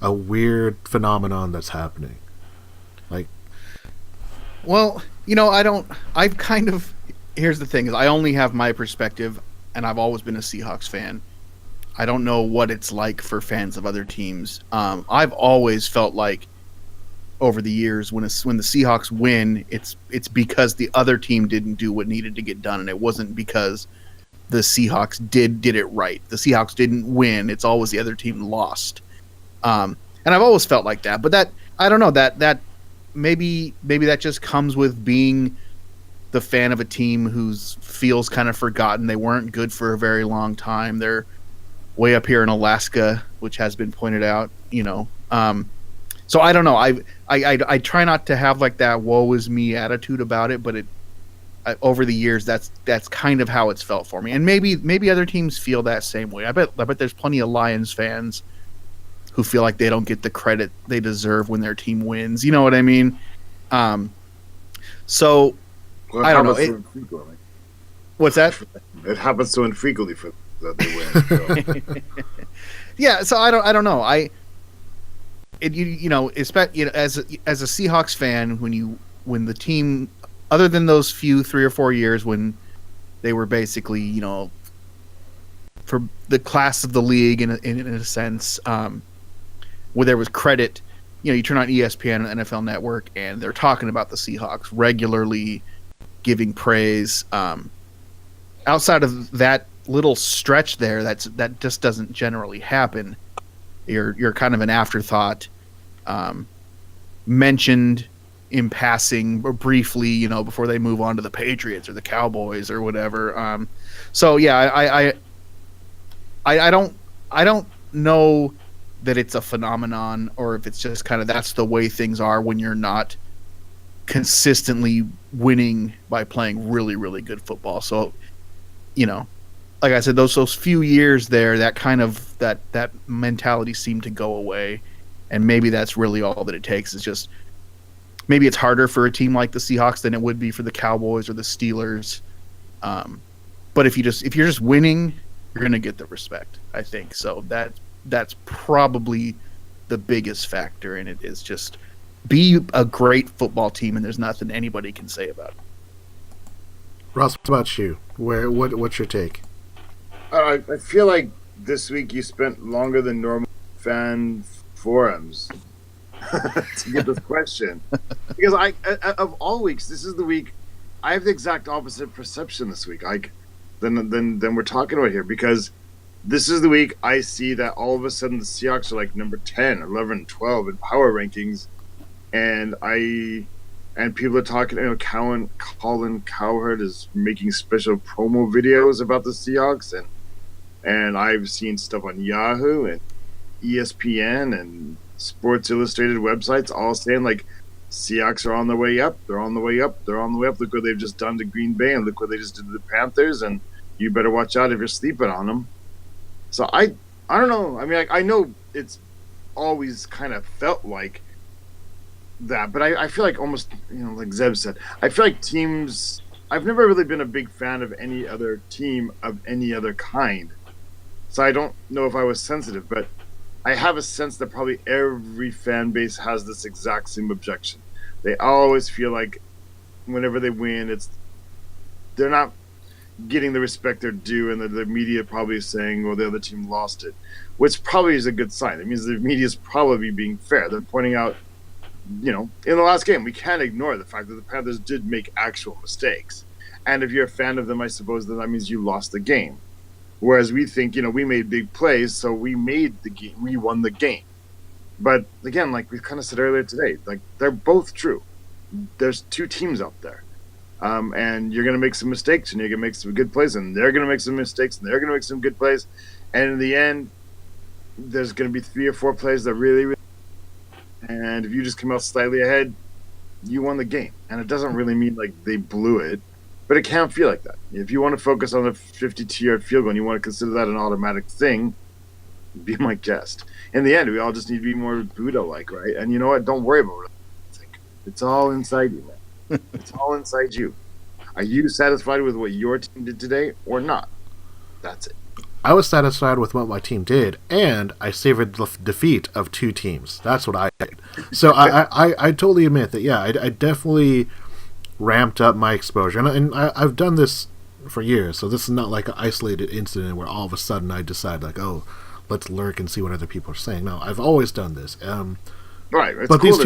a weird phenomenon that's happening? Well, here's the thing, is I only have my perspective, and I've always been a Seahawks fan. I don't know what it's like for fans of other teams. I've always felt like over the years when the Seahawks win, it's because the other team didn't do what needed to get done, and it wasn't because the Seahawks did it right. The Seahawks didn't win. It's always the other team lost. And I've always felt like that. But that, I don't know, that maybe that just comes with being the fan of a team who feels kind of forgotten. They weren't good for a very long time. They're way up here in Alaska, which has been pointed out, So I don't know. I try not to have that woe is me attitude about it, but over the years that's kind of how it's felt for me. And maybe other teams feel that same way. I bet there's plenty of Lions fans who feel like they don't get the credit they deserve when their team wins. You know what I mean? So I don't know. What's that? It happens so infrequently for that they win. So. Yeah. So I don't know. As a Seahawks fan, when the team, other than those few 3 or 4 years when they were basically, for the class of the league in a sense, where there was credit, you turn on ESPN and NFL Network and they're talking about the Seahawks regularly, giving praise. Outside of that little stretch there, that just doesn't generally happen. You're kind of an afterthought, mentioned in passing or briefly, before they move on to the Patriots or the Cowboys or whatever. So yeah, I don't know that it's a phenomenon or if it's just kind of that's the way things are when you're not consistently winning by playing really, really good football. So, like I said, those few years there, that kind of that mentality seemed to go away, and maybe that's really all that it takes. Is just maybe it's harder for a team like the Seahawks than it would be for the Cowboys or the Steelers. But if you're just winning, you're gonna get the respect, I think. So that's probably the biggest factor in it, is just be a great football team, and there's nothing anybody can say about it. Ross, what about you? What's your take? I feel like this week you spent longer than normal fan forums to get this question, because of all weeks, this is the week I have the exact opposite perception this week. Than we're talking about here, because this is the week I see that all of a sudden the Seahawks are number 10, 11, 12 in power rankings, and people are talking. Colin Cowherd is making special promo videos about the Seahawks, and I've seen stuff on Yahoo and ESPN and Sports Illustrated websites all saying like Seahawks are on the way up. They're on the way up. They're on the way up. Look what they've just done to Green Bay, and look what they just did to the Panthers. And you better watch out if you're sleeping on them. So I don't know. I mean, I know it's always kind of felt like that, but I feel like almost, like Zeb said, I feel like teams. I've never really been a big fan of any other team of any other kind. So I don't know if I was sensitive, but I have a sense that probably every fan base has this exact same objection. They always feel like whenever they win, they're not getting the respect they're due, and the media probably is saying, well, the other team lost it, which probably is a good sign. It means the media is probably being fair. They're pointing out, in the last game, we can't ignore the fact that the Panthers did make actual mistakes. And if you're a fan of them, I suppose that means you lost the game. Whereas we think, we made big plays, so we made the game, we won the game. But again, like we kind of said earlier today, like they're both true. There's two teams out there. And you're going to make some mistakes, and you're going to make some good plays, and they're going to make some mistakes, and they're going to make some good plays. And in the end, there's going to be 3 or 4 plays that really, really, and if you just come out slightly ahead, you won the game. And it doesn't really mean like they blew it, but it can feel like that. If you want to focus on a 52-yard field goal and you want to consider that an automatic thing, be my guest. In the end, we all just need to be more Buddha-like, right? And you know what? Don't worry about it. It's all inside you, man. It's all inside you. Are you satisfied with what your team did today or not? That's it. I was satisfied with what my team did, and I savored the defeat of 2 teams. That's what I did. So I totally admit that, yeah, I definitely ramped up my exposure. And I've done this for years, so this is not like an isolated incident where all of a sudden I decide, like, oh, let's lurk and see what other people are saying. No, I've always done this. Right, but cool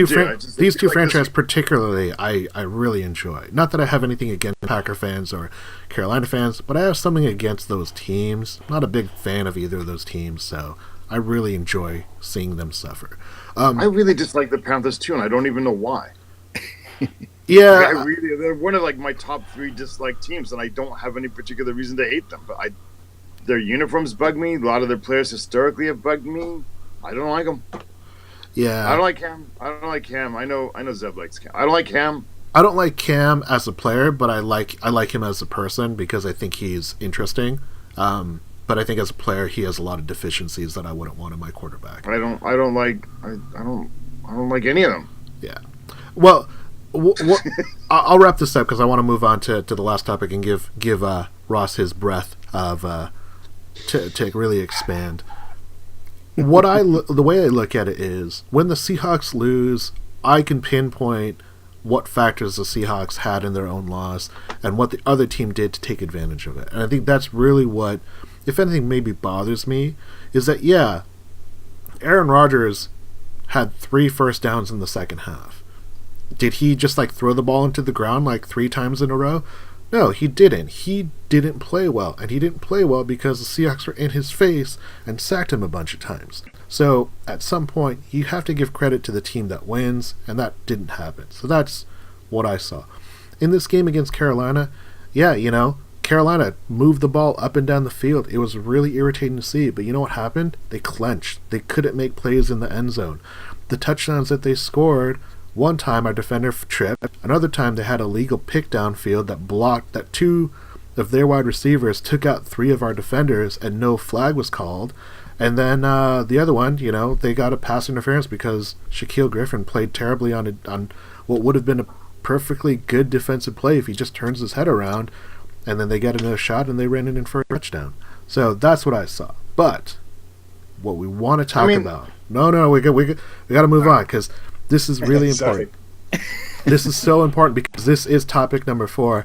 these two franchises particularly, I really enjoy. Not that I have anything against Packer fans or Carolina fans, but I have something against those teams. I'm not a big fan of either of those teams, so I really enjoy seeing them suffer. I really dislike the Panthers too, and I don't even know why. Yeah, they're one of like my top 3 disliked teams, and I don't have any particular reason to hate them. But their uniforms bug me. A lot of their players historically have bugged me. I don't like them. Yeah, I don't like Cam. I know Zeb likes Cam. I don't like Cam. I don't like Cam as a player, but I like him as a person because I think he's interesting. But I think as a player, he has a lot of deficiencies that I wouldn't want in my quarterback. I don't like any of them. Yeah. Well, I'll wrap this up because I want to move on to the last topic and give Ross his breath of to really expand. The way I look at it is when the Seahawks lose, I can pinpoint what factors the Seahawks had in their own loss and what the other team did to take advantage of it. And I think that's really what, if anything, maybe bothers me, is that, yeah, Aaron Rodgers had 3 first downs in the second half. Did he just throw the ball into the ground 3 times in a row? No, he didn't. He didn't play well, and he didn't play well because the Seahawks were in his face and sacked him a bunch of times. So, at some point, you have to give credit to the team that wins, and that didn't happen. So that's what I saw. In this game against Carolina, yeah, Carolina moved the ball up and down the field. It was really irritating to see, but you know what happened? They clenched. They couldn't make plays in the end zone. The touchdowns that they scored, one time our defender tripped, another time they had a legal pick downfield that blocked that 2 of their wide receivers took out 3 of our defenders and no flag was called. And then the other one, they got a pass interference because Shaquille Griffin played terribly on what would have been a perfectly good defensive play if he just turns his head around, and then they get another shot and they ran it in for a touchdown. So that's what I saw. But what we want to talk about... No, we got to move on because this is really important. This is so important because this is topic number 4.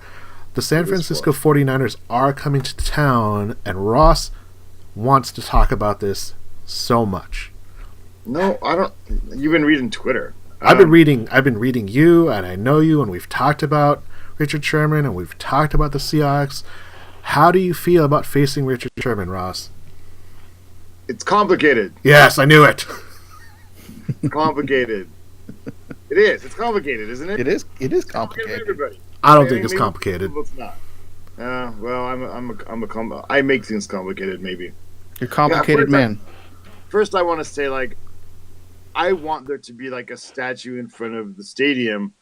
The San Francisco 49ers are coming to town, and Ross wants to talk about this so much. No, I don't. You've been reading Twitter. I've been reading you, and I know you, and we've talked about Richard Sherman, and we've talked about the Seahawks. How do you feel about facing Richard Sherman, Ross? It's complicated. Yes, I knew it. Complicated. It is. It's complicated, isn't it? It is. It is It's complicated. everybody. I don't think it's maybe complicated. It's not. Well, I make things complicated. Maybe. You're a complicated man. First, I want to say, like, I want there to be like a statue in front of the stadium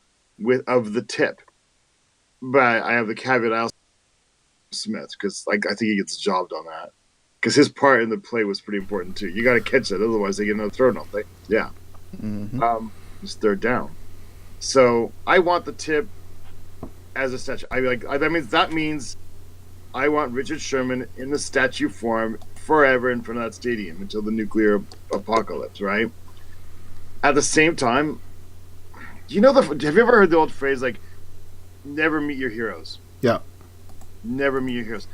of the tip, but I have the caveat. I also Smith because like I think he gets a job on that because his part in the play was pretty important too. You got to catch it, otherwise they get another throw, don't they? Yeah. Mm-hmm. It's third down. So I want the tip as a statue. That means I want Richard Sherman in the statue form forever in front of that stadium until the nuclear apocalypse, right? At the same time, have you ever heard the old phrase like, never meet your heroes? Yeah. Never meet your heroes.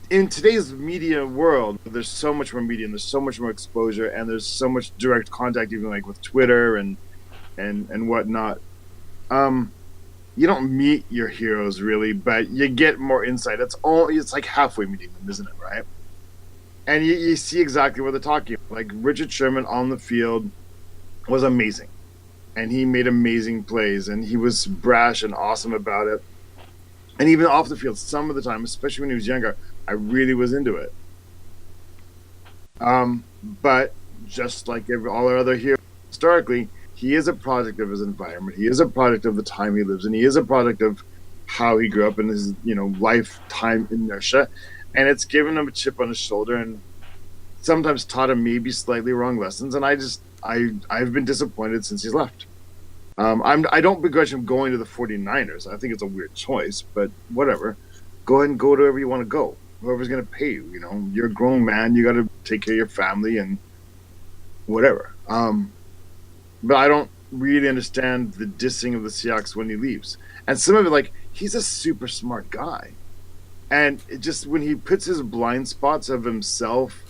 In today's media world, there's so much more media and there's so much more exposure and there's so much direct contact, even like with Twitter and whatnot. You don't meet your heroes really, but you get more insight. It's like halfway meeting them, isn't it? Right? And you see exactly what they're talking about. Like Richard Sherman on the field was amazing, and he made amazing plays, and he was brash and awesome about it. And even off the field, some of the time, especially when he was younger, I really was into it. But just like all our other heroes, historically, he is a product of his environment. He is a product of the time he lives in. He is a product of how he grew up in his, lifetime inertia. And it's given him a chip on his shoulder and sometimes taught him maybe slightly wrong lessons. And I've been disappointed since he's left. I don't begrudge him going to the 49ers. I think it's a weird choice, but whatever. Go ahead and go to wherever you want to go. Whoever's going to pay you, you're a grown man. You got to take care of your family and whatever. But I don't really understand the dissing of the Seahawks when he leaves. And some of it, like, he's a super smart guy. And it just, when he puts his blind spots of himself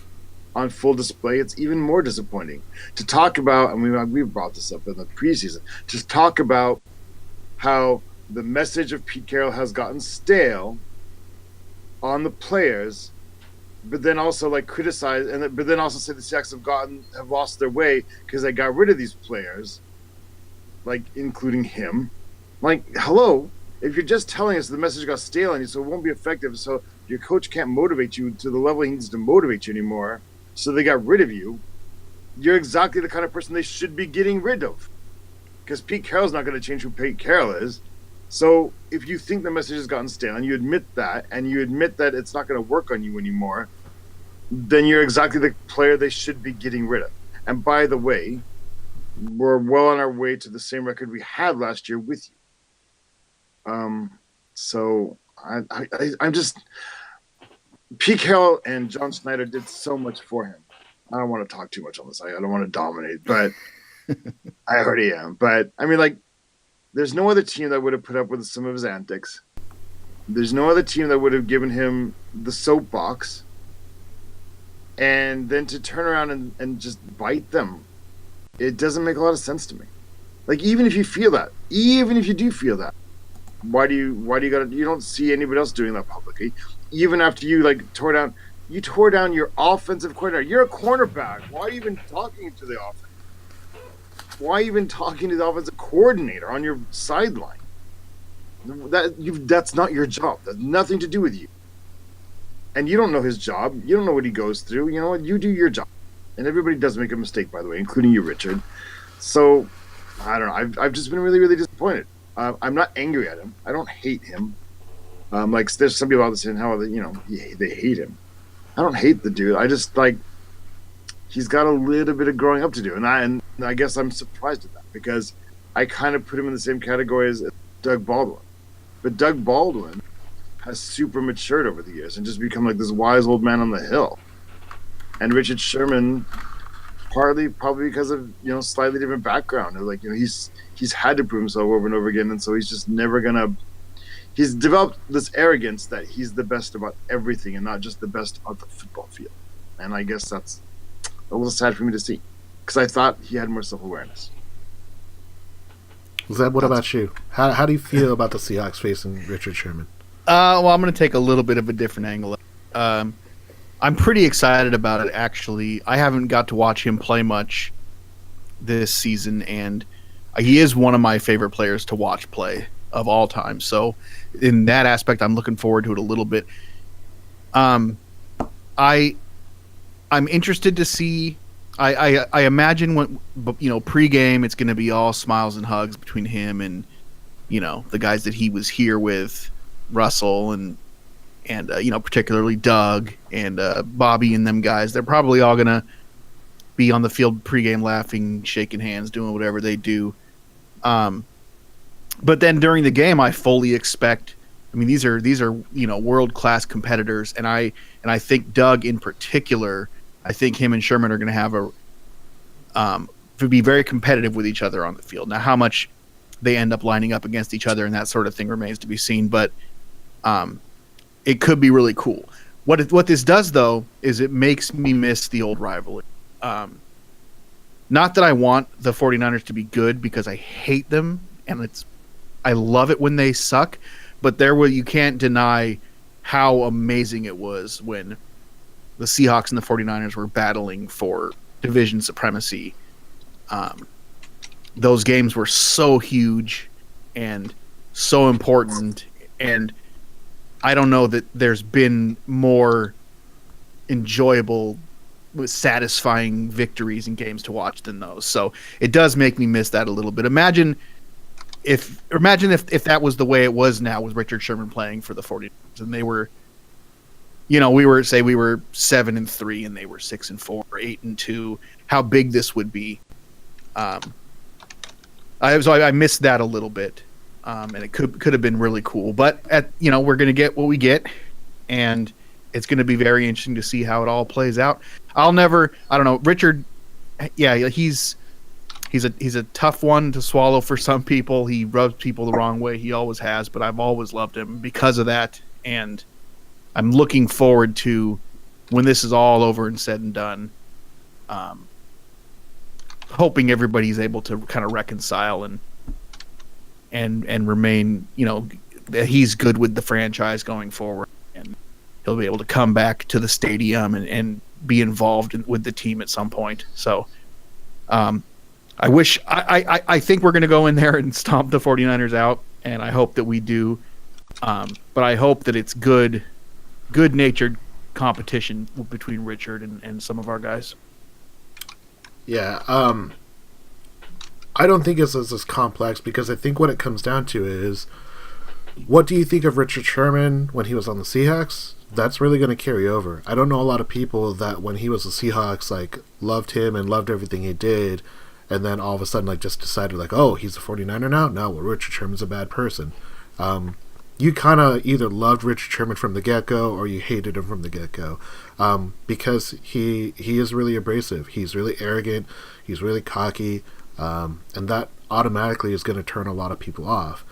on full display, it's even more disappointing. To talk about, and we brought this up in the preseason, to talk about how the message of Pete Carroll has gotten stale on the players, but then also like criticize, but then also say the Seahawks have lost their way because they got rid of these players, like including him. Like, hello, if you're just telling us the message got stale and so it won't be effective, so your coach can't motivate you to the level he needs to motivate you anymore, so they got rid of you, you're exactly the kind of person they should be getting rid of. Because Pete Carroll's not going to change who Pete Carroll is. So if you think the message has gotten stale and you admit that, and you admit that it's not going to work on you anymore, then you're exactly the player they should be getting rid of. And by the way, we're well on our way to the same record we had last year with you. So I'm just... Pete Carroll and John Schneider did so much for him. I don't want to talk too much on this. I don't want to dominate, but I already am. But, there's no other team that would have put up with some of his antics. There's no other team that would have given him the soapbox. And then to turn around and just bite them, it doesn't make a lot of sense to me. Like, even if you feel that, even if you do feel that, why do you don't see anybody else doing that publicly? Even after you tore down your offensive coordinator. You're a cornerback. Why are you even talking to the offense? Why are you even talking to the offensive coordinator on your sideline? That's not your job. That's nothing to do with you. And you don't know his job. You don't know what he goes through. You know what? You do your job. And everybody does make a mistake, by the way, including you, Richard. So, I don't know. I've just been really, really disappointed. I'm not angry at him. I don't hate him. There's some people out there saying how they hate him. I don't hate the dude. I just he's got a little bit of growing up to do, and I guess I'm surprised at that because I kind of put him in the same category as Doug Baldwin, but Doug Baldwin has super matured over the years and just become like this wise old man on the hill, and Richard Sherman, probably because of slightly different background, or he's had to prove himself over and over again, and so he's just never gonna. He's developed this arrogance that he's the best about everything and not just the best on the football field. And I guess that's a little sad for me to see because I thought he had more self-awareness. Zeb, what about you? How do you feel about the Seahawks facing Richard Sherman? Well, I'm going to take a little bit of a different angle. I'm pretty excited about it, actually. I haven't got to watch him play much this season, and he is one of my favorite players to watch play of all time. So in that aspect, I'm looking forward to it a little bit. I'm interested to see. I imagine when pregame, it's going to be all smiles and hugs between him and the guys that he was here with, Russell and particularly Doug and Bobby and them guys. They're probably all going to be on the field pregame, laughing, shaking hands, doing whatever they do. But then during the game, I fully expect. I mean, these are world-class competitors, and I think Doug in particular. I think him and Sherman are going to have to be very competitive with each other on the field. Now, how much they end up lining up against each other and that sort of thing remains to be seen, but it could be really cool. What this does, though, is it makes me miss the old rivalry. Not that I want the 49ers to be good, because I hate them, and I love it when they suck, but you can't deny how amazing it was when the Seahawks and the 49ers were battling for division supremacy. Those games were so huge and so important, and I don't know that there's been more enjoyable, satisfying victories in games to watch than those. So it does make me miss that a little bit. Imagine if that was the way it was now with Richard Sherman playing for the 49ers, and they were, we were 7-3 and they were 6-4, 8-2. How big this would be. I missed that a little bit, and it could have been really cool. But we're going to get what we get, and it's going to be very interesting to see how it all plays out. I don't know, Richard. Yeah, he's a tough one to swallow for some people. He rubs people the wrong way. He always has, but I've always loved him because of that, and I'm looking forward to when this is all over and said and done. Hoping everybody's able to kind of reconcile and remain, that he's good with the franchise going forward, and he'll be able to come back to the stadium and be involved with the team at some point. So, I think we're going to go in there and stomp the 49ers out, and I hope that we do. But I hope that it's good-natured competition between Richard and some of our guys. Yeah, I don't think it's as complex, because I think what it comes down to is, what do you think of Richard Sherman when he was on the Seahawks? That's really going to carry over. I don't know a lot of people that when he was the Seahawks, loved him and loved everything he did, and then all of a sudden, just decided, oh, he's a 49er now? No, well, Richard Sherman's a bad person. You kind of either loved Richard Sherman from the get-go or you hated him from the get-go, because he is really abrasive. He's really arrogant. He's really cocky, and that automatically is going to turn a lot of people off.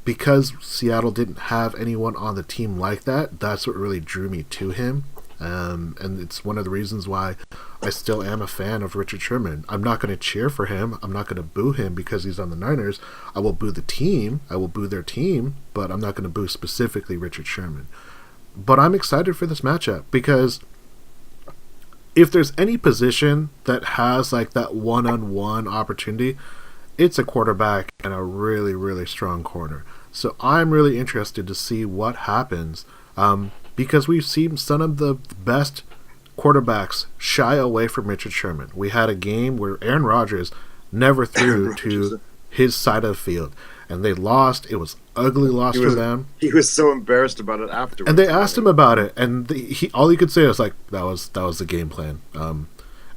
Because Seattle didn't have anyone on the team like that, that's what really drew me to him. And it's one of the reasons why I still am a fan of Richard Sherman. I'm not going to cheer for him. I'm not going to boo him because he's on the Niners. I will boo the team. I will boo their team, but I'm not going to boo specifically Richard Sherman. But I'm excited for this matchup, because if there's any position that has that one-on-one opportunity, it's a quarterback and a really, really strong corner. So I'm really interested to see what happens, because we've seen some of the best quarterbacks shy away from Richard Sherman. We had a game where Aaron Rodgers never threw to his side of the field, and they lost. It was ugly loss for them. He was so embarrassed about it afterwards. And they asked him about it, and all he could say was that was the game plan. And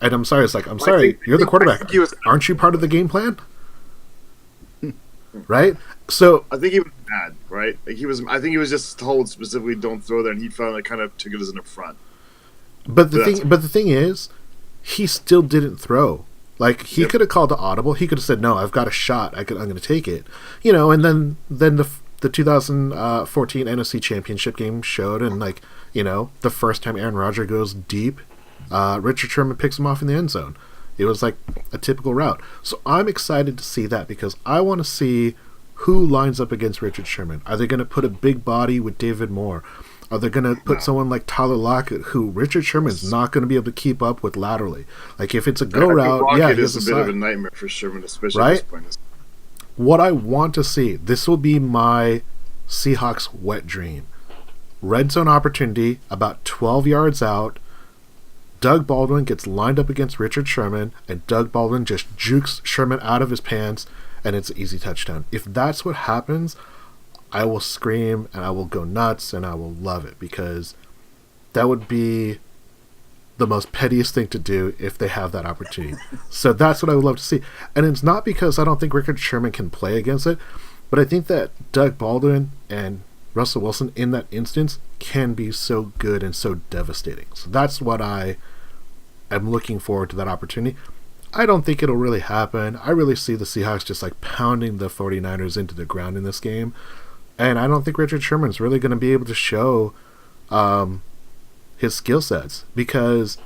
I'm sorry, I'm sorry, you're the quarterback. Aren't you part of the game plan? Right? So I think he was mad, right? I think he was just told specifically don't throw there, and he felt kind of took it as an affront. But the thing is, he still didn't throw. He could have called the audible. He could have said, "No, I've got a shot. I'm going to take it." And then the 2014 NFC Championship game showed, and the first time Aaron Rodgers goes deep, Richard Sherman picks him off in the end zone. It was a typical route. So I'm excited to see that, because I want to see who lines up against Richard Sherman. Are they going to put a big body with David Moore? Are they going to put someone like Tyler Lockett, who Richard Sherman's not going to be able to keep up with laterally? If it's a go route, Lockett he's is a bit of a nightmare for Sherman, especially right? at this point. what I want to see, this will be my Seahawks wet dream. Red zone opportunity, about 12 yards out. Doug Baldwin gets lined up against Richard Sherman, and Doug Baldwin just jukes Sherman out of his pants, and it's an easy touchdown. If that's what happens, I will scream, and I will go nuts, and I will love it, because that would be the most pettiest thing to do if they have that opportunity. So that's what I would love to see. And it's not because I don't think Richard Sherman can play against it, but I think that Doug Baldwin and Russell Wilson in that instance can be so good and so devastating. So that's what I am looking forward to, that opportunity. I don't think it'll really happen. I really see the Seahawks just like pounding the 49ers into the ground in this game. And I don't think Richard Sherman's really going to be able to show his skill sets, because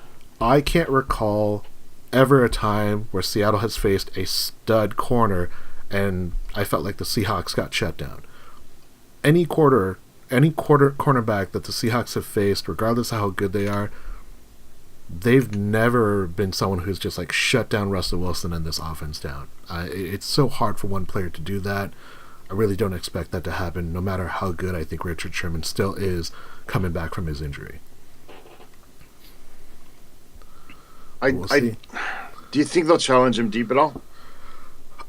I can't recall ever a time where Seattle has faced a stud corner and I felt like the Seahawks got shut down. Any cornerback that the Seahawks have faced, regardless of how good they are, they've never been someone who's just like shut down Russell Wilson and this offense down. It's so hard for one player to do that. I really don't expect that to happen, no matter how good I think Richard Sherman still is coming back from his injury. Do you think they'll challenge him deep at all?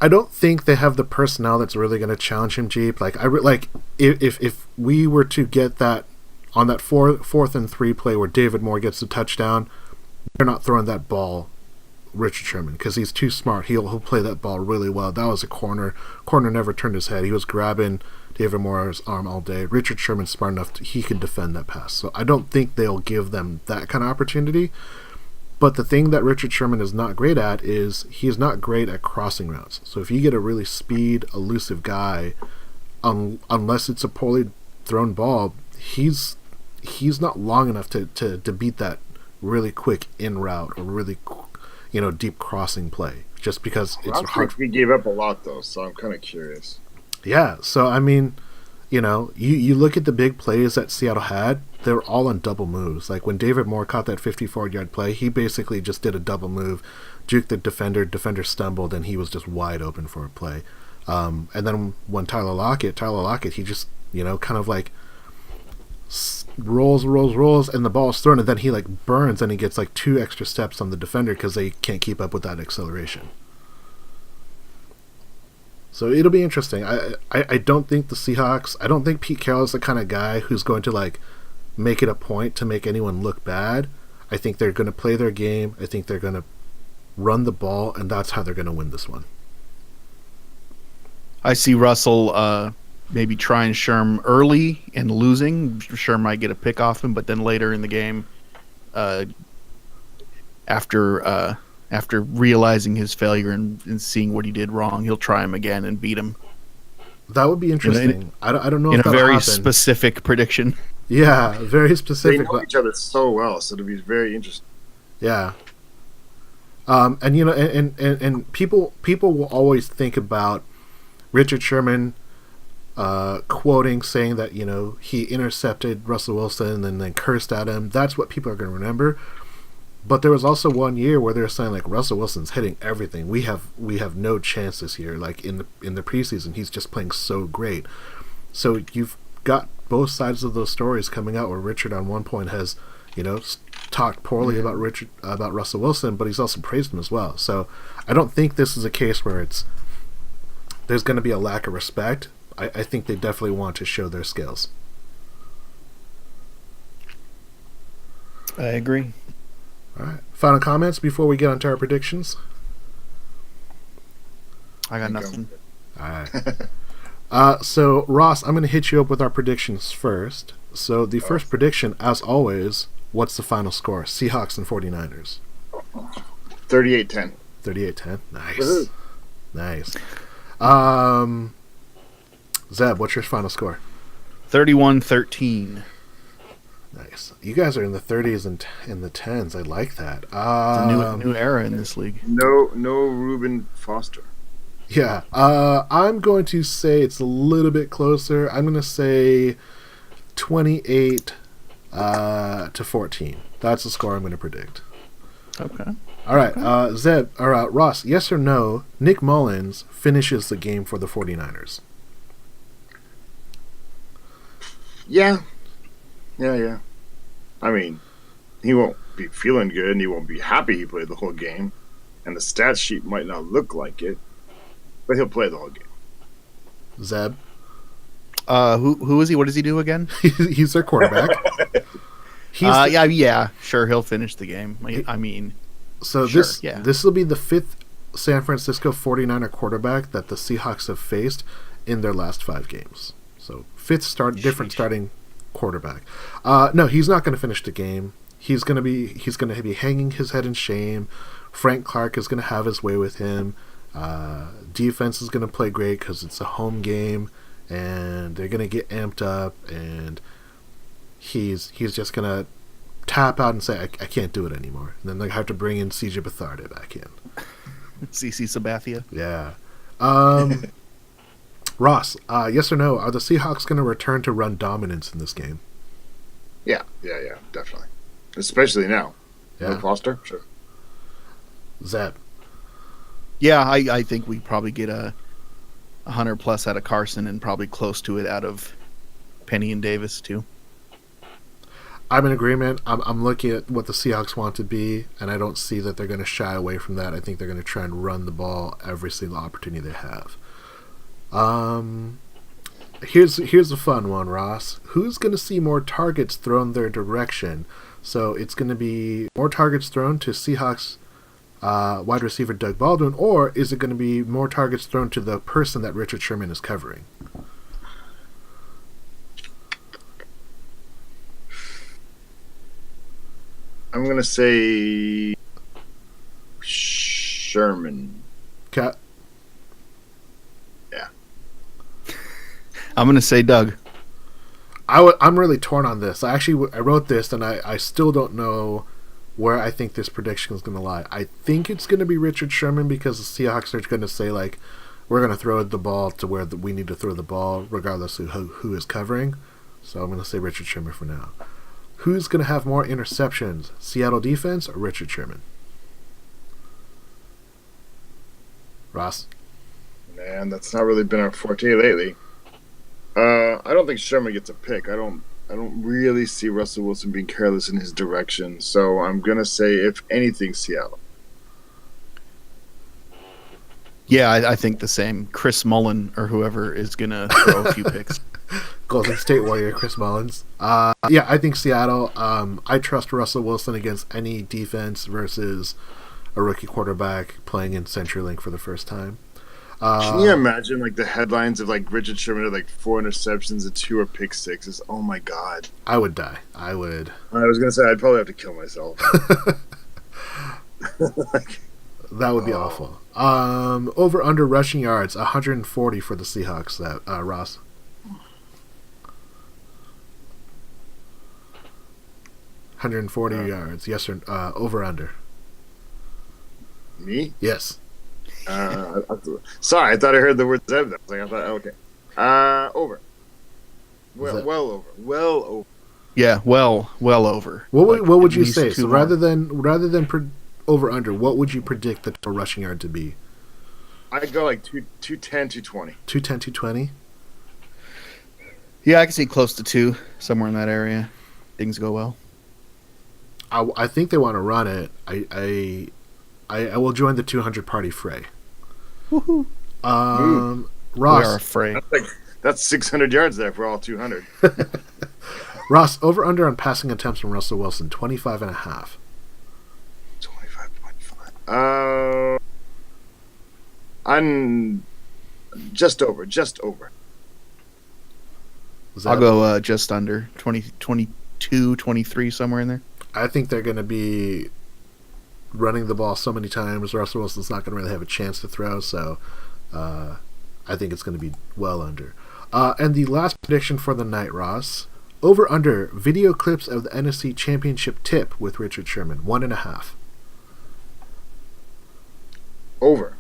I don't think they have the personnel that's really going to challenge him deep. Like if we were to get that on that 4th and 3 play where David Moore gets the touchdown, they're not throwing that ball Richard Sherman, because he's too smart. He'll play that ball really well. That was a corner. Corner never turned his head. He was grabbing David Moore's arm all day. Richard Sherman's smart enough he can defend that pass. So I don't think they'll give them that kind of opportunity. But the thing that Richard Sherman is not great at is he's not great at crossing routes. So if you get a really elusive guy, unless it's a poorly thrown ball, he's not long enough to beat that really quick in route or really deep crossing play. Just because it's hard. He gave up a lot though, so I'm kind of curious. Yeah, so I mean, you look at the big plays that Seattle had, they were all on double moves. Like when David Moore caught that 54-yard play, he basically just did a double move, juked the defender stumbled, and he was just wide open for a play. And then when Tyler Lockett, he just, kind of like rolls, and the ball is thrown, and then he like burns, and he gets like 2 extra steps on the defender because they can't keep up with that acceleration. So it'll be interesting. I don't think the Seahawks, I don't think Pete Carroll is the kind of guy who's going to like make it a point to make anyone look bad. I think they're going to play their game. I think they're going to run the ball, and that's how they're going to win this one. I see Russell maybe trying Sherm early and losing. Sherm might get a pick off him, but then later in the game, after realizing his failure and seeing what he did wrong, he'll try him again and beat him. That would be interesting. I don't know in if a very happen. Specific prediction. Yeah, very specific. They know each other so well, so it'll be very interesting. Yeah. And and people will always think about Richard Sherman quoting, saying that he intercepted Russell Wilson and then cursed at him. That's what people are going to remember. But there was also one year where they were saying like Russell Wilson's hitting everything. We have no chance this year. Like in the preseason, he's just playing so great. So you've got both sides of those stories coming out, where Richard on one point has talked poorly about Russell Wilson, but he's also praised him as well. So I don't think this is a case where there's going to be a lack of respect. I think they definitely want to show their skills. I agree. All right. Final comments before we get on to our predictions? I got nothing. All right. So, Ross, I'm going to hit you up with our predictions first. So, the first prediction, as always, what's the final score? Seahawks and 49ers. 38-10. 38-10. Nice. Woo-hoo. Nice. Zeb, what's your final score? 31-13. Nice. You guys are in the 30s and in the 10s. I like that. It's a new era in this league. No Reuben Foster. Yeah. I'm going to say it's a little bit closer. I'm going to say 28 to 14. That's the score I'm going to predict. Okay. All right, Zeb, or Ross, yes or no, Nick Mullens finishes the game for the 49ers? Yeah. I mean, he won't be feeling good and he won't be happy he played the whole game. And the stat sheet might not look like it, but he'll play the whole game. Zeb? Who is he? What does he do again? He's their quarterback. Yeah, sure, he'll finish the game. I mean, so sure, this will be the 5th San Francisco 49er quarterback that the Seahawks have faced in their last 5 games. So 5th different starting quarterback. No, he's not going to finish the game. He's going to be hanging his head in shame. Frank Clark is going to have his way with him. Defense is going to play great because it's a home game, and they're going to get amped up, and he's just going to tap out and say, I can't do it anymore. And then they have to bring in CJ Beathard back in. CC Sabathia. Yeah. Ross, yes or no, are the Seahawks going to return to run dominance in this game? Yeah, definitely. Especially now. Yeah. No Foster? Sure. Zeb? Yeah, I think we probably get a 100+ out of Carson and probably close to it out of Penny and Davis, too. I'm in agreement. I'm looking at what the Seahawks want to be, and I don't see that they're going to shy away from that. I think they're going to try and run the ball every single opportunity they have. Here's a fun one, Ross. Who's going to see more targets thrown their direction? So it's going to be more targets thrown to Seahawks wide receiver Doug Baldwin, or is it going to be more targets thrown to the person that Richard Sherman is covering? I'm going to say Sherman. Okay. Yeah. I'm going to say Doug. I'm really torn on this. I wrote this, and I still don't know where I think this prediction is going to lie. I think it's going to be Richard Sherman because the Seahawks are going to say, like, we're going to throw the ball to where we need to throw the ball regardless of who is covering. So I'm going to say Richard Sherman for now. Who's going to have more interceptions, Seattle defense or Richard Sherman? Ross? Man, that's not really been our forte lately. I don't think Sherman gets a pick. I don't really see Russell Wilson being careless in his direction. So I'm going to say, if anything, Seattle. Yeah, I think the same. Chris Mullen or whoever is going to throw a few picks. Golden State Warrior Chris Mullens. Yeah, I think Seattle. I trust Russell Wilson against any defense versus a rookie quarterback playing in CenturyLink for the first time. Can you imagine like the headlines of like Richard Sherman had like 4 interceptions and 2 are pick sixes? Oh my god! I would die. I would. I was gonna say I'd probably have to kill myself. That would be awful. Over under rushing yards 140 for the Seahawks. That Ross. $140 yes or over under? Me? Yes. Sorry, I thought I heard the word Zeb. I thought, okay. Over. Well over. Well over. Yeah, well over. What would you say? So rather than over under, what would you predict the total rushing yard to be? I'd go like 210, 220. 210, 220? Yeah, I can see close to 2, somewhere in that area. Things go well. I think they want to run it. I will join the 200 party fray. Woohoo! Ross, we are afraid. That's 600 yards there for all 200. Ross, over under on passing attempts from Russell Wilson, 25.5. 25.5. I'm just over. I'll go just under 22, 23, somewhere in there. I think they're going to be running the ball so many times. Russell Wilson's not going to really have a chance to throw, so I think it's going to be well under. And the last prediction for the night, Ross. Over under video clips of the NFC Championship tip with Richard Sherman, 1.5. Over.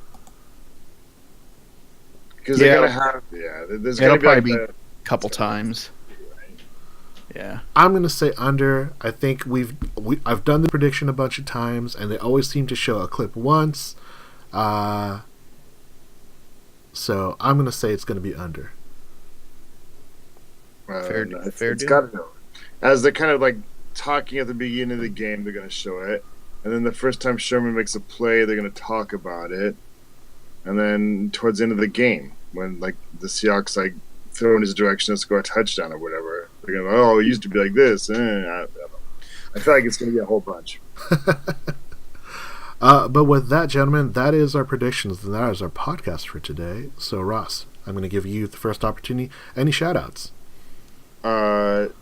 Because they're going to have, there's going to probably be a couple times. Yeah. I'm going to say under. I think I've done the prediction a bunch of times, and they always seem to show a clip once. So I'm going to say it's going to be under. Fair it's got to go. As they're kind of like talking at the beginning of the game, they're going to show it. And then the first time Sherman makes a play, they're going to talk about it. And then towards the end of the game, when like the Seahawks like throw in his direction to score a touchdown or whatever, they're going to go, oh, it used to be like this. I feel like it's going to be a whole bunch. But with that, gentlemen, that is our predictions, and that is our podcast for today. So, Ross, I'm going to give you the first opportunity. Any shout-outs?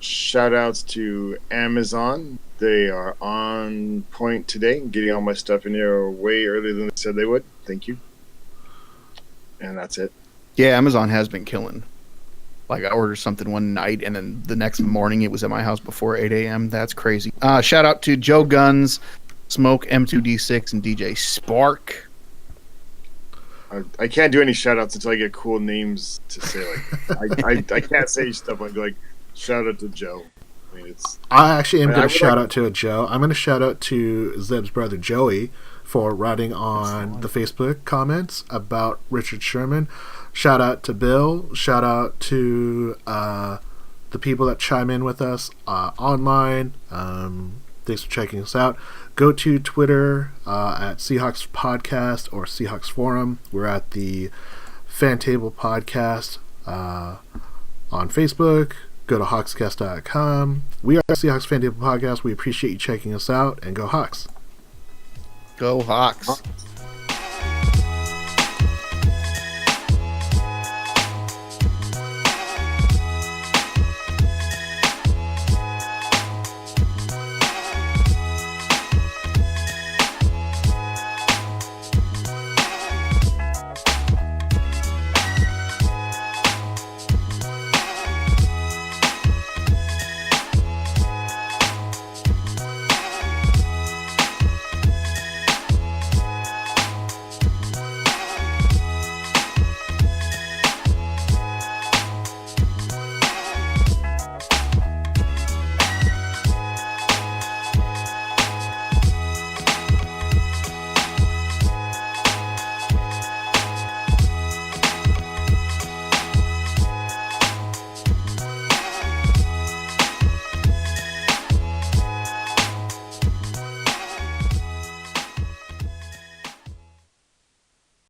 Shout-outs to Amazon. They are on point today, getting all my stuff in here way earlier than they said they would. Thank you. And that's it. Yeah, Amazon has been killing. Like, I ordered something one night, and then the next morning it was at my house before 8 a.m. That's crazy. Shout out to Joe Guns, Smoke, M2D6, and DJ Spark. I can't do any shout-outs until I get cool names to say. Like, I can't say stuff like shout out to Joe. I mean, I actually am going to shout out to Joe. I'm going to shout out to Zeb's brother Joey for writing on the Facebook comments about Richard Sherman. Shout out to Bill. Shout out to the people that chime in with us online. Thanks for checking us out. Go to Twitter at Seahawks Podcast or Seahawks Forum. We're at the FanTable Podcast on Facebook. Go to hawkscast.com. We are Seahawks FanTable Podcast. We appreciate you checking us out, and go Hawks. Go Hawks.